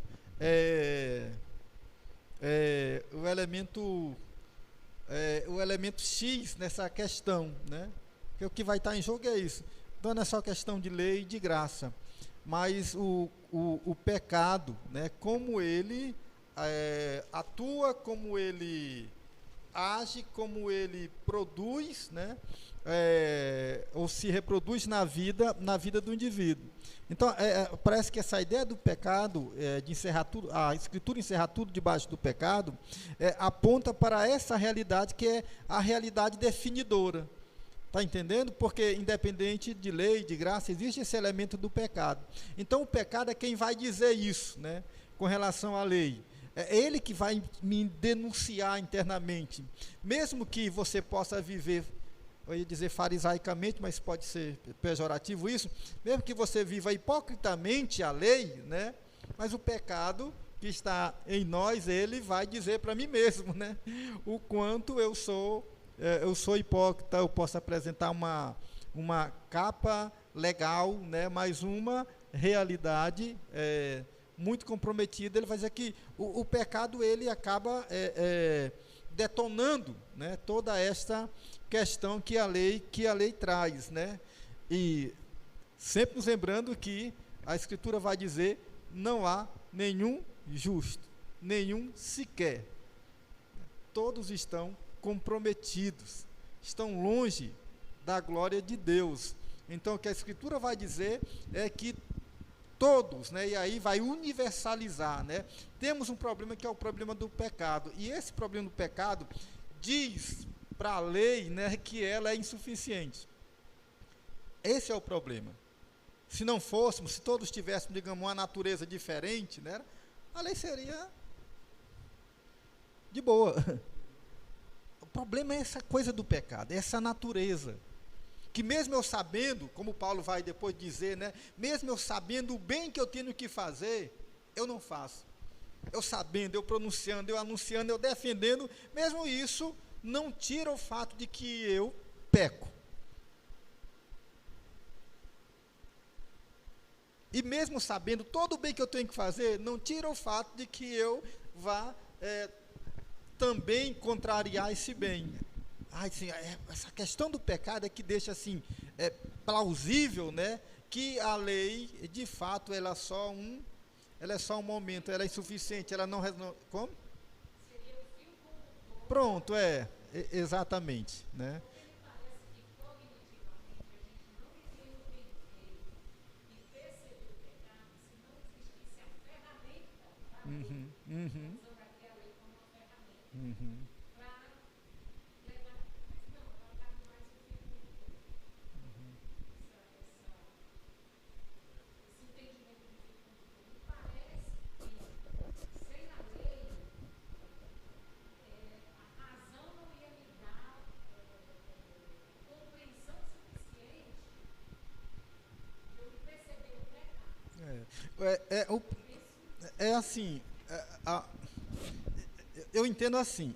X nessa questão, né? Porque o que vai estar em jogo é isso. Então, não é só questão de lei e de graça, mas o pecado, né, como ele atua, como ele age, como ele produz, né, ou se reproduz na vida do indivíduo. Então, parece que essa ideia do pecado, de encerrar tudo, a Escritura encerrar tudo debaixo do pecado, aponta para essa realidade que é a realidade definidora. Está entendendo? Porque independente de lei, de graça, existe esse elemento do pecado. Então, o pecado é quem vai dizer isso, né, com relação à lei. É ele que vai me denunciar internamente. Mesmo que você possa viver, eu ia dizer farisaicamente, mas pode ser pejorativo isso, mesmo que você viva hipocritamente a lei, né? Mas o pecado que está em nós, ele vai dizer para mim mesmo, né? O quanto eu sou hipócrita. Eu posso apresentar uma capa legal, né? Mas uma realidade muito comprometida. Ele vai dizer que o pecado, ele acaba detonando, né, toda esta questão que a lei traz, né? E sempre nos lembrando que a Escritura vai dizer: não há nenhum justo, nenhum sequer. Todos estão comprometidos, estão longe da glória de Deus. Então, o que a Escritura vai dizer é que todos, né, e aí vai universalizar, né? Temos um problema que é o problema do pecado, e esse problema do pecado diz para a lei, né, que ela é insuficiente. Esse é o problema. Se não fôssemos, se todos tivéssemos, digamos, uma natureza diferente, né, a lei seria de boa. O problema é essa coisa do pecado, essa natureza, que mesmo eu sabendo, como Paulo vai depois dizer, né, mesmo eu sabendo o bem que eu tenho que fazer, eu não faço. Eu sabendo, eu pronunciando, eu anunciando, eu defendendo, mesmo isso não tira o fato de que eu peco. E mesmo sabendo todo o bem que eu tenho que fazer, não tira o fato de que eu vá também contrariar esse bem. Assim, essa questão do pecado é que deixa assim plausível, né, que a lei, de fato, ela é só um momento, ela é insuficiente, ela não resolve. Como? Pronto, exatamente, né? Assim, eu entendo assim,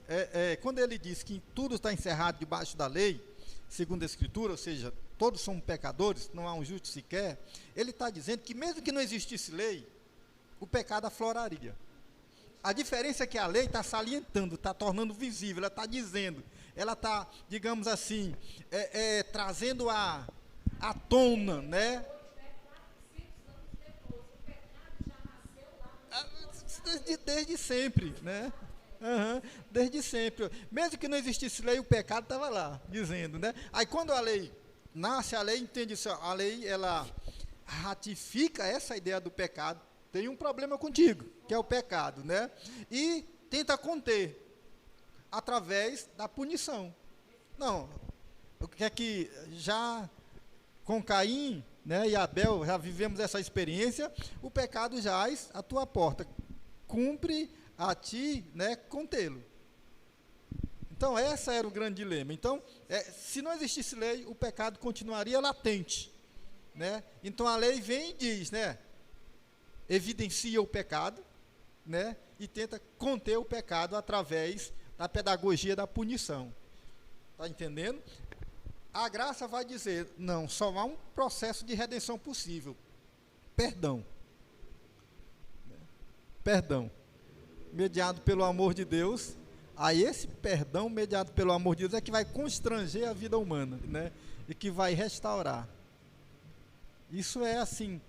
quando ele diz que tudo está encerrado debaixo da lei, segundo a Escritura, ou seja, todos somos pecadores, não há um justo sequer, ele está dizendo que mesmo que não existisse lei, o pecado afloraria. A diferença é que a lei está salientando, está tornando visível, ela está dizendo, ela está, digamos assim, trazendo à tona, né? desde sempre, né? Desde sempre. Mesmo que não existisse lei, o pecado estava lá, dizendo, né? Aí quando a lei nasce, a lei entende isso, a lei, ela ratifica essa ideia do pecado. Tem um problema contigo, que é o pecado, né? E tenta conter através da punição. Não, o que é que já com Caim, né, e Abel, já vivemos essa experiência, o pecado jaz à tua porta. Cumpre a ti, né, contê-lo. Então, esse era o grande dilema. Então, se não existisse lei, o pecado continuaria latente, né? Então, a lei vem e diz, né, evidencia o pecado, né, e tenta conter o pecado através da pedagogia da punição. Está entendendo? A graça vai dizer, não, só há um processo de redenção possível. Perdão. Perdão. Mediado pelo amor de Deus. Aí esse perdão mediado pelo amor de Deus é que vai constranger a vida humana, né? E que vai restaurar. Isso é assim,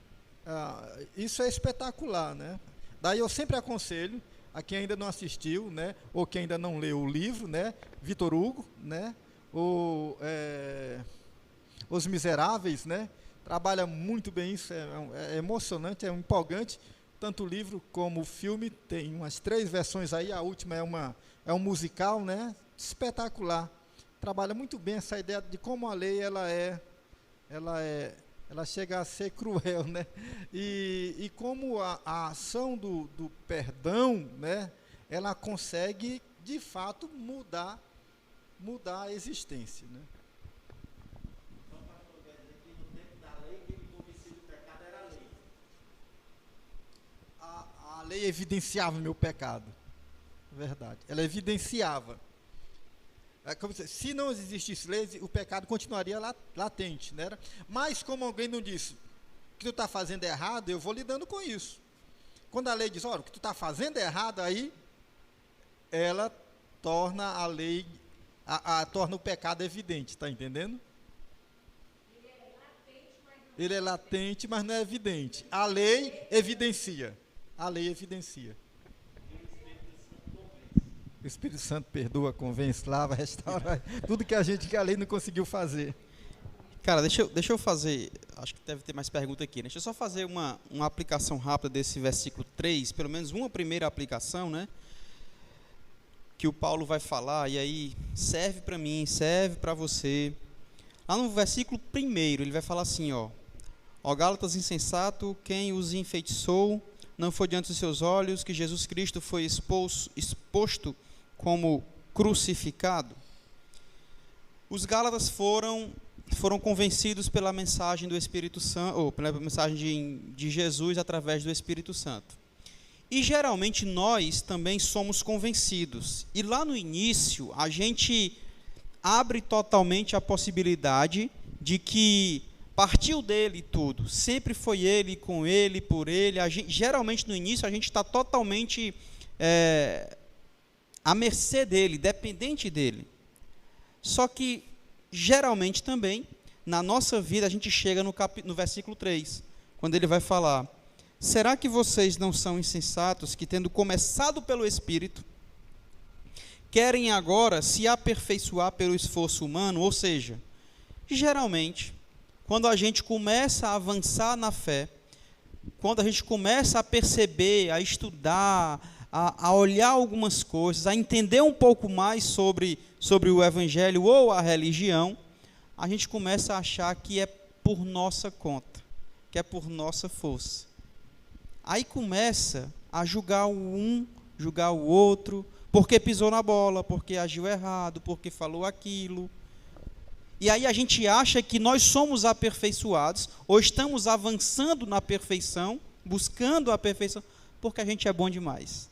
isso é espetacular, né? Daí eu sempre aconselho a quem ainda não assistiu, né? Ou quem ainda não leu o livro, né? Victor Hugo, né? Os Miseráveis, né? Trabalha muito bem isso, é emocionante, é empolgante, tanto o livro como o filme, tem umas 3 versões aí, a última é um musical, né? Espetacular. Trabalha muito bem essa ideia de como a lei ela chega a ser cruel, né? E como a ação do perdão, né? Ela consegue, de fato, mudar a existência, né? Então, pastor, quer dizer que no tempo da lei, quem convencia do pecado era a lei. A lei evidenciava o meu pecado. Verdade. Ela evidenciava. Se não existisse lei, o pecado continuaria latente, né? Mas como alguém não disse que tu está fazendo errado, eu vou lidando com isso. Quando a lei diz, olha, o que tu está fazendo errado, aí ela torna a lei, torna o pecado evidente, está entendendo? Ele é latente, mas não é evidente. A lei evidencia. A lei evidencia. O Espírito Santo perdoa, convence, lava, restaura, tudo que a lei não conseguiu fazer. Cara, deixa eu fazer, acho que deve ter mais pergunta aqui, né? Deixa eu só fazer uma aplicação rápida desse versículo 3, pelo menos uma primeira aplicação, né? Que o Paulo vai falar, e aí serve para mim, serve para você. Lá no versículo 1, ele vai falar assim, ó Gálatas insensato, quem os enfeitiçou, não foi diante dos seus olhos que Jesus Cristo foi exposto como crucificado. Os Gálatas foram convencidos pela mensagem do Espírito Santo, ou pela mensagem de Jesus através do Espírito Santo. E geralmente nós também somos convencidos. E lá no início, a gente abre totalmente a possibilidade de que partiu dele tudo, sempre foi ele, com ele, por ele. Geralmente no início a gente está totalmente à mercê dele, dependente dele. Só que geralmente também, na nossa vida, a gente chega no versículo 3, quando ele vai falar: será que vocês não são insensatos, que tendo começado pelo Espírito, querem agora se aperfeiçoar pelo esforço humano? Ou seja, geralmente, quando a gente começa a avançar na fé, quando a gente começa a perceber, a estudar, a olhar algumas coisas, a entender um pouco mais sobre o Evangelho ou a religião, a gente começa a achar que é por nossa conta, que é por nossa força. Aí começa a julgar o um, julgar o outro, porque pisou na bola, porque agiu errado, porque falou aquilo. E aí a gente acha que nós somos aperfeiçoados, ou estamos avançando na perfeição, buscando a perfeição, porque a gente é bom demais.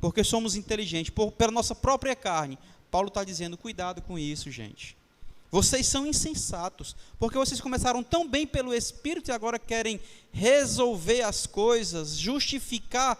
Porque somos inteligentes, pela nossa própria carne. Paulo está dizendo, cuidado com isso, gente. Vocês são insensatos, porque vocês começaram tão bem pelo Espírito e agora querem resolver as coisas, justificar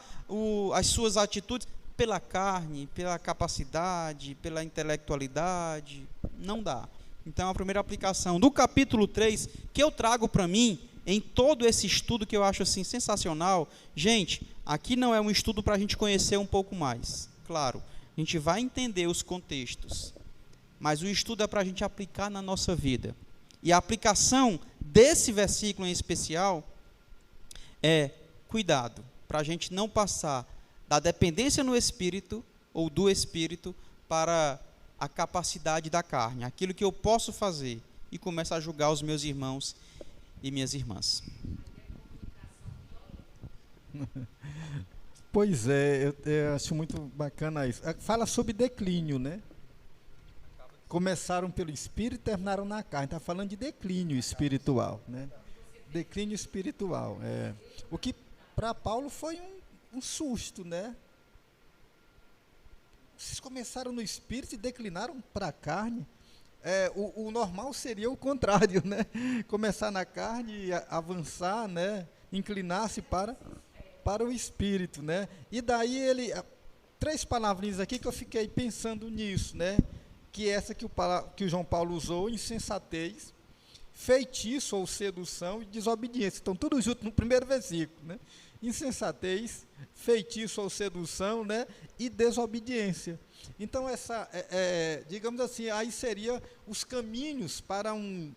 as suas atitudes pela carne, pela capacidade, pela intelectualidade. Não dá. Então, a primeira aplicação do capítulo 3, que eu trago para mim, em todo esse estudo que eu acho assim sensacional, gente, aqui não é um estudo para a gente conhecer um pouco mais. Claro, a gente vai entender os contextos, mas o estudo é para a gente aplicar na nossa vida. E a aplicação desse versículo em especial é cuidado, para a gente não passar da dependência no Espírito ou do Espírito para a capacidade da carne, aquilo que eu posso fazer, e começar a julgar os meus irmãos e minhas irmãs. Pois é, eu acho muito bacana isso. Fala sobre declínio, né? Começaram pelo Espírito e terminaram na carne. Está falando de declínio espiritual, né? Declínio espiritual. O que para Paulo foi um susto, né? Vocês começaram no Espírito e declinaram para a carne. O normal seria o contrário, né? Começar na carne e avançar, né? Inclinar-se para o Espírito, né? E daí ele, 3 palavrinhas aqui que eu fiquei pensando nisso, né? Que essa que o João Paulo usou, insensatez, feitiço ou sedução e desobediência. Estão tudo junto no primeiro versículo, né? Insensatez, feitiço ou sedução, né? E desobediência. Então, digamos assim, aí seria os caminhos para um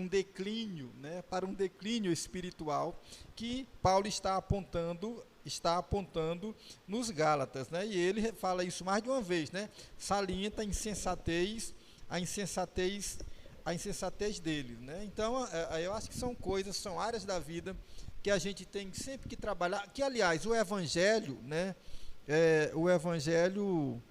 declínio, né? Para um declínio espiritual que Paulo está apontando nos Gálatas, né? E ele fala isso mais de uma vez, né? Salienta a insensatez dele, né? Então, eu acho que são coisas, são áreas da vida que a gente tem sempre que trabalhar, que aliás, o Evangelho, né? O Evangelho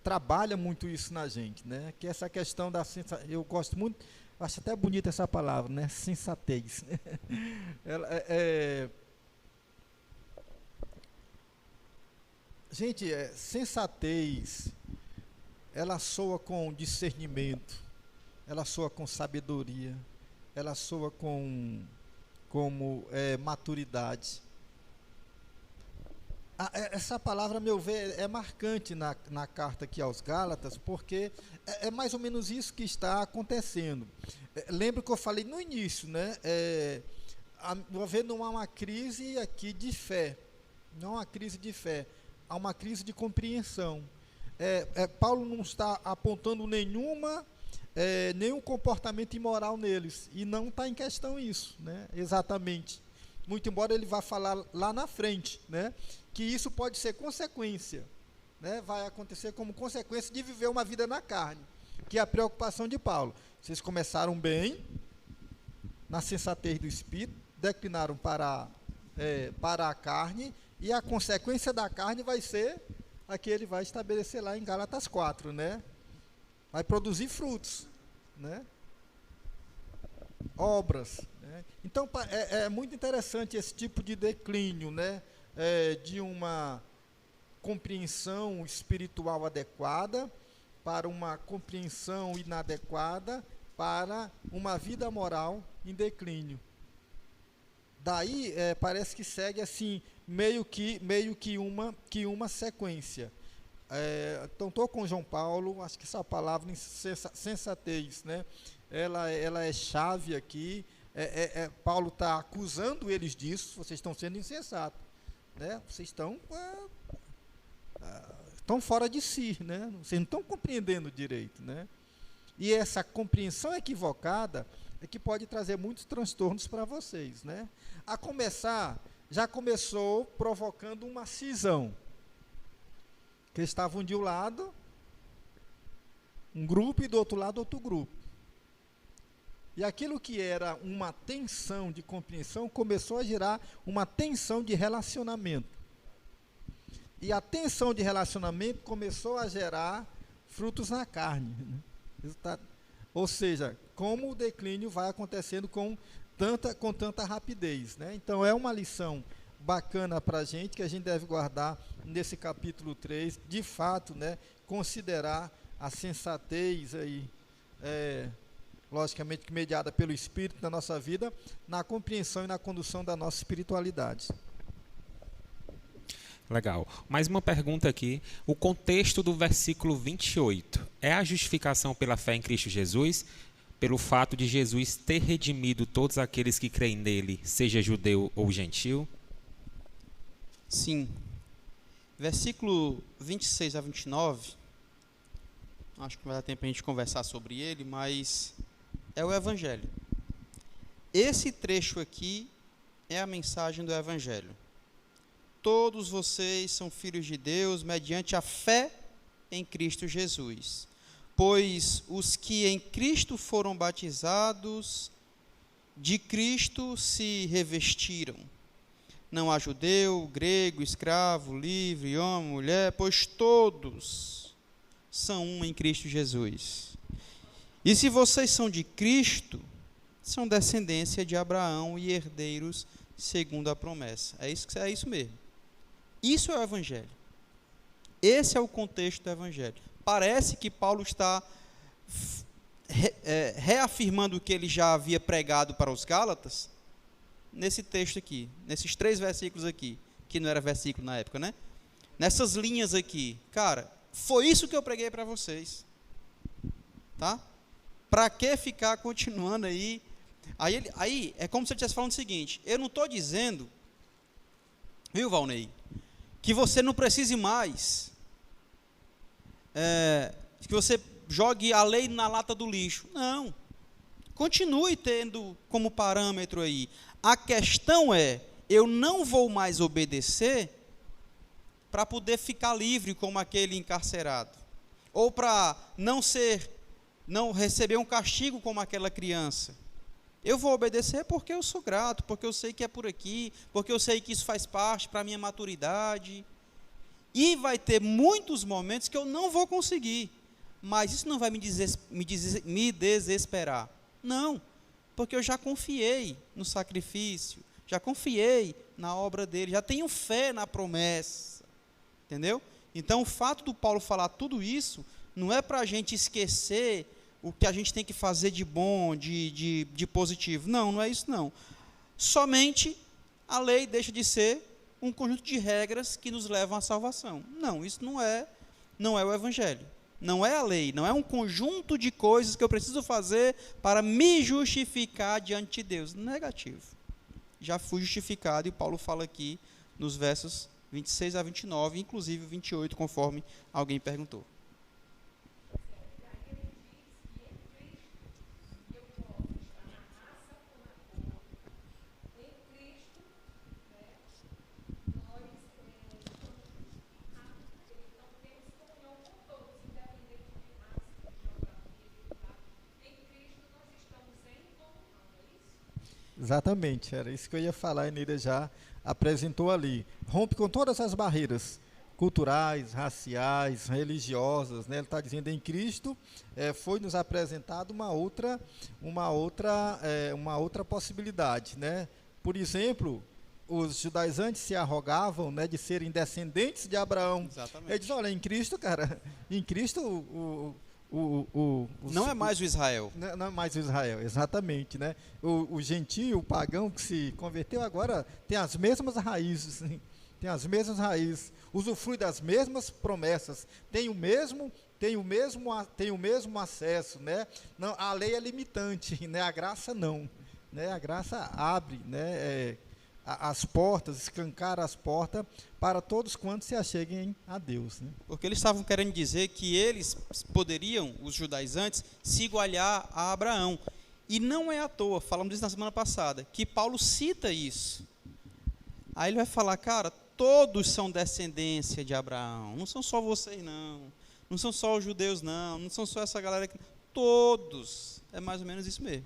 trabalha muito isso na gente, né? Que essa questão da sensatez, eu gosto muito, acho até bonita essa palavra, né? Sensatez. Gente, sensatez, ela soa com discernimento, ela soa com sabedoria, ela soa como maturidade. Essa palavra, a meu ver, é marcante na carta aqui aos Gálatas, porque é mais ou menos isso que está acontecendo. Lembra que eu falei no início, né? Não há uma crise aqui de fé, não há uma crise de fé, há uma crise de compreensão. Paulo não está apontando nenhum comportamento imoral neles, e não está em questão isso, né? Exatamente. Muito embora ele vá falar lá na frente, né? Que isso pode ser consequência, né? Vai acontecer como consequência de viver uma vida na carne, que é a preocupação de Paulo. Vocês começaram bem, na sensatez do Espírito, declinaram para a carne, e a consequência da carne vai ser a que ele vai estabelecer lá em Gálatas 4, né? Vai produzir frutos, né? Obras, né? Então, é muito interessante esse tipo de declínio, né? De uma compreensão espiritual adequada para uma compreensão inadequada para uma vida moral em declínio. Daí parece que segue assim meio que uma sequência. Então estou com João Paulo, acho que essa palavra sensatez, né? Ela é chave aqui. Paulo está acusando eles disso. Vocês estão sendo insensatos, né? Vocês estão fora de si, né? Vocês não estão compreendendo direito, né? E essa compreensão equivocada é que pode trazer muitos transtornos para vocês, né? A começar, já começou provocando uma cisão, que estavam de um lado um grupo e do outro lado outro grupo. E aquilo que era uma tensão de compreensão começou a gerar uma tensão de relacionamento. E a tensão de relacionamento começou a gerar frutos na carne, né? Ou seja, como o declínio vai acontecendo com tanta rapidez, né? Então é uma lição bacana para a gente, que a gente deve guardar nesse capítulo 3, de fato, né? Considerar a sensatez aí, logicamente mediada pelo Espírito na nossa vida, na compreensão e na condução da nossa espiritualidade. Legal. Mais uma pergunta aqui. O contexto do versículo 28 é a justificação pela fé em Cristo Jesus? pelo fato de Jesus ter redimido todos aqueles que creem nele, seja judeu ou gentil? Sim. Versículo 26 a 29, acho que não vai dar tempo para a gente conversar sobre ele, mas é o Evangelho. Esse trecho aqui é a mensagem do Evangelho. Todos vocês são filhos de Deus mediante a fé em Cristo Jesus. Pois os que em Cristo foram batizados, de Cristo se revestiram. Não há judeu, grego, escravo, livre, homem, mulher, pois todos são um em Cristo Jesus. E se vocês são de Cristo, são descendência de Abraão e herdeiros segundo a promessa. É isso mesmo. Isso é o Evangelho. Esse é o contexto do Evangelho. Parece que Paulo está reafirmando o que ele já havia pregado para os Gálatas nesse texto aqui, nesses 3 versículos aqui, que não era versículo na época, né? Nessas linhas aqui. Cara, foi isso que eu preguei para vocês. Tá? Para que ficar continuando aí? Aí é como se ele estivesse falando o seguinte: eu não estou dizendo, viu, Valnei, que você não precise mais, que você jogue a lei na lata do lixo. Não. Continue tendo como parâmetro aí. A questão é, eu não vou mais obedecer para poder ficar livre como aquele encarcerado. Ou para não receber um castigo como aquela criança. Eu vou obedecer porque eu sou grato, porque eu sei que é por aqui, porque eu sei que isso faz parte para a minha maturidade. E vai ter muitos momentos que eu não vou conseguir. Mas isso não vai me desesperar. Não, porque eu já confiei no sacrifício, já confiei na obra dele, já tenho fé na promessa. Entendeu? Então, o fato do Paulo falar tudo isso, não é para a gente esquecer o que a gente tem que fazer de bom, de positivo. Não, não é isso não. Somente a lei deixa de ser um conjunto de regras que nos levam à salvação. Não, isso não é o Evangelho. Não é a lei, não é um conjunto de coisas que eu preciso fazer para me justificar diante de Deus. Negativo. Já fui justificado, e Paulo fala aqui nos versos 26 a 29, inclusive 28, conforme alguém perguntou. Exatamente, era isso que eu ia falar, a Eneida já apresentou ali. Rompe com todas as barreiras culturais, raciais, religiosas, né? Ele está dizendo em Cristo foi nos apresentado uma outra possibilidade, né? Por exemplo, os judaizantes se arrogavam, né, de serem descendentes de Abraão. Exatamente. Ele diz, olha, em Cristo, cara, em Cristo não é mais o Israel. Não é mais o Israel, exatamente, né? O gentio, o pagão que se converteu agora tem as mesmas raízes, tem as mesmas raízes, usufrui das mesmas promessas, tem o mesmo acesso, né? Não, a lei é limitante, né? A graça não, né? A graça abre, né? As portas, escancar as portas para todos quantos se acheguem a Deus, né? Porque eles estavam querendo dizer que eles poderiam, os judaizantes, se igualar a Abraão. E não é à toa, falamos disso na semana passada, que Paulo cita isso. Aí ele vai falar, cara, todos são descendência de Abraão, não são só vocês não são só os judeus não são só essa galera aqui, todos, é mais ou menos isso mesmo.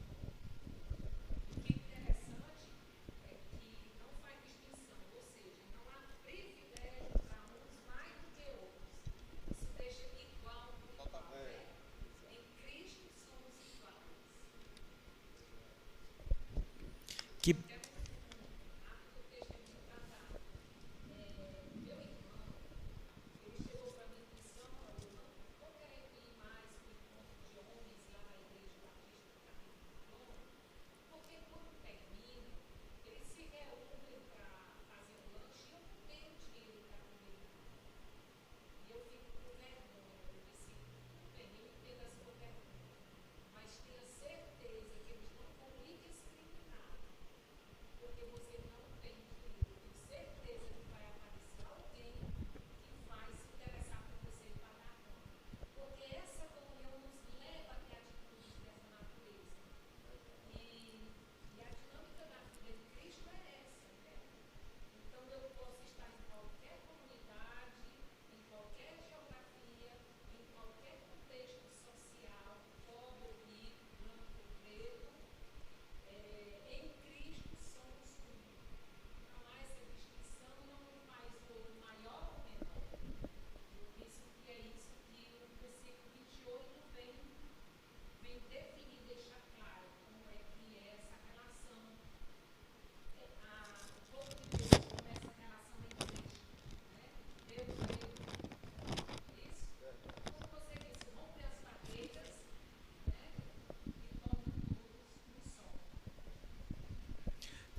Que Mas tenha certeza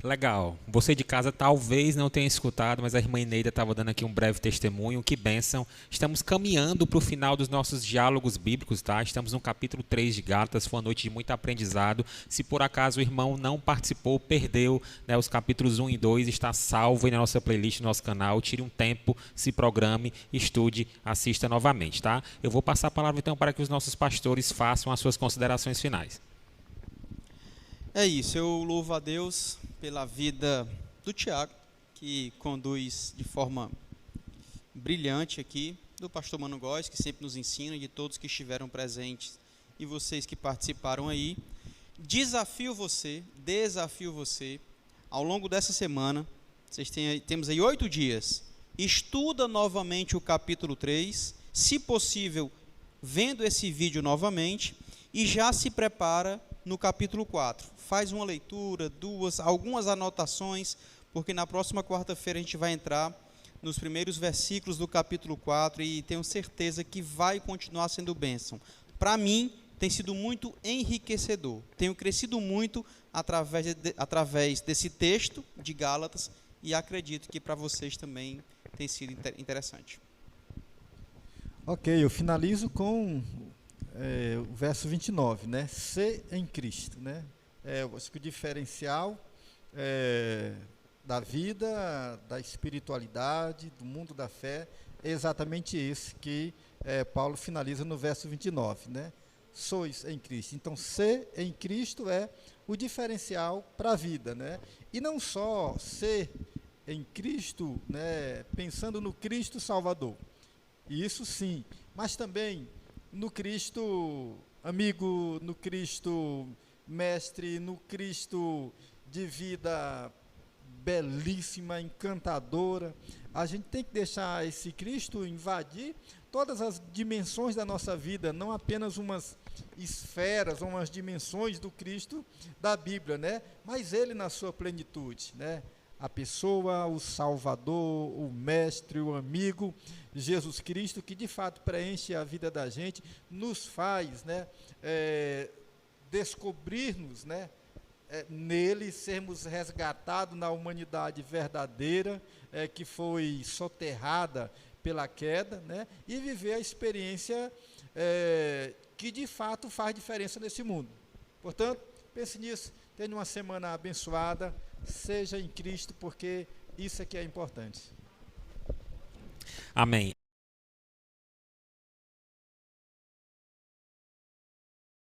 Legal. Você de casa talvez não tenha escutado, mas a irmã Ineida estava dando aqui um breve testemunho. Que bênção. Estamos caminhando para o final dos nossos diálogos bíblicos, tá? Estamos no capítulo 3 de Gálatas. Foi uma noite de muito aprendizado. Se por acaso o irmão não participou, perdeu, né, os capítulos 1 e 2, está salvo aí na nossa playlist, no nosso canal. Tire um tempo, se programe, estude, assista novamente, tá? Eu vou passar a palavra então para que os nossos pastores façam as suas considerações finais. É isso, eu louvo a Deus pela vida do Tiago, que conduz de forma brilhante aqui, do pastor Mano Góes, que sempre nos ensina, de todos que estiveram presentes e vocês que participaram aí. Desafio você, ao longo dessa semana, temos aí 8 dias, estuda novamente o capítulo 3, se possível, vendo esse vídeo novamente, e já se prepara no capítulo 4. Faz uma leitura, algumas anotações, porque na próxima quarta-feira a gente vai entrar nos primeiros versículos do capítulo 4 e tenho certeza que vai continuar sendo bênção. Para mim, tem sido muito enriquecedor. Tenho crescido muito através desse texto de Gálatas e acredito que para vocês também tem sido interessante. Ok, eu finalizo com o verso 29, né? Ser em Cristo, né? Eu acho que o diferencial da vida, da espiritualidade, do mundo da fé, é exatamente esse que Paulo finaliza no verso 29, né? Sois em Cristo. Então, ser em Cristo é o diferencial para a vida, né? E não só ser em Cristo, né, pensando no Cristo Salvador, isso sim, mas também no Cristo amigo, no Cristo mestre, no Cristo de vida belíssima, encantadora. A gente tem que deixar esse Cristo invadir todas as dimensões da nossa vida, não apenas umas esferas, umas dimensões do Cristo da Bíblia, né? Mas ele na sua plenitude, né? A pessoa, o Salvador, o Mestre, o amigo, Jesus Cristo, que de fato preenche a vida da gente, nos faz, né, descobrir-nos, né, nele, sermos resgatados na humanidade verdadeira, que foi soterrada pela queda, né, e viver a experiência que de fato faz diferença nesse mundo. Portanto, pense nisso, tenha uma semana abençoada, seja em Cristo, porque isso é que é importante. Amém.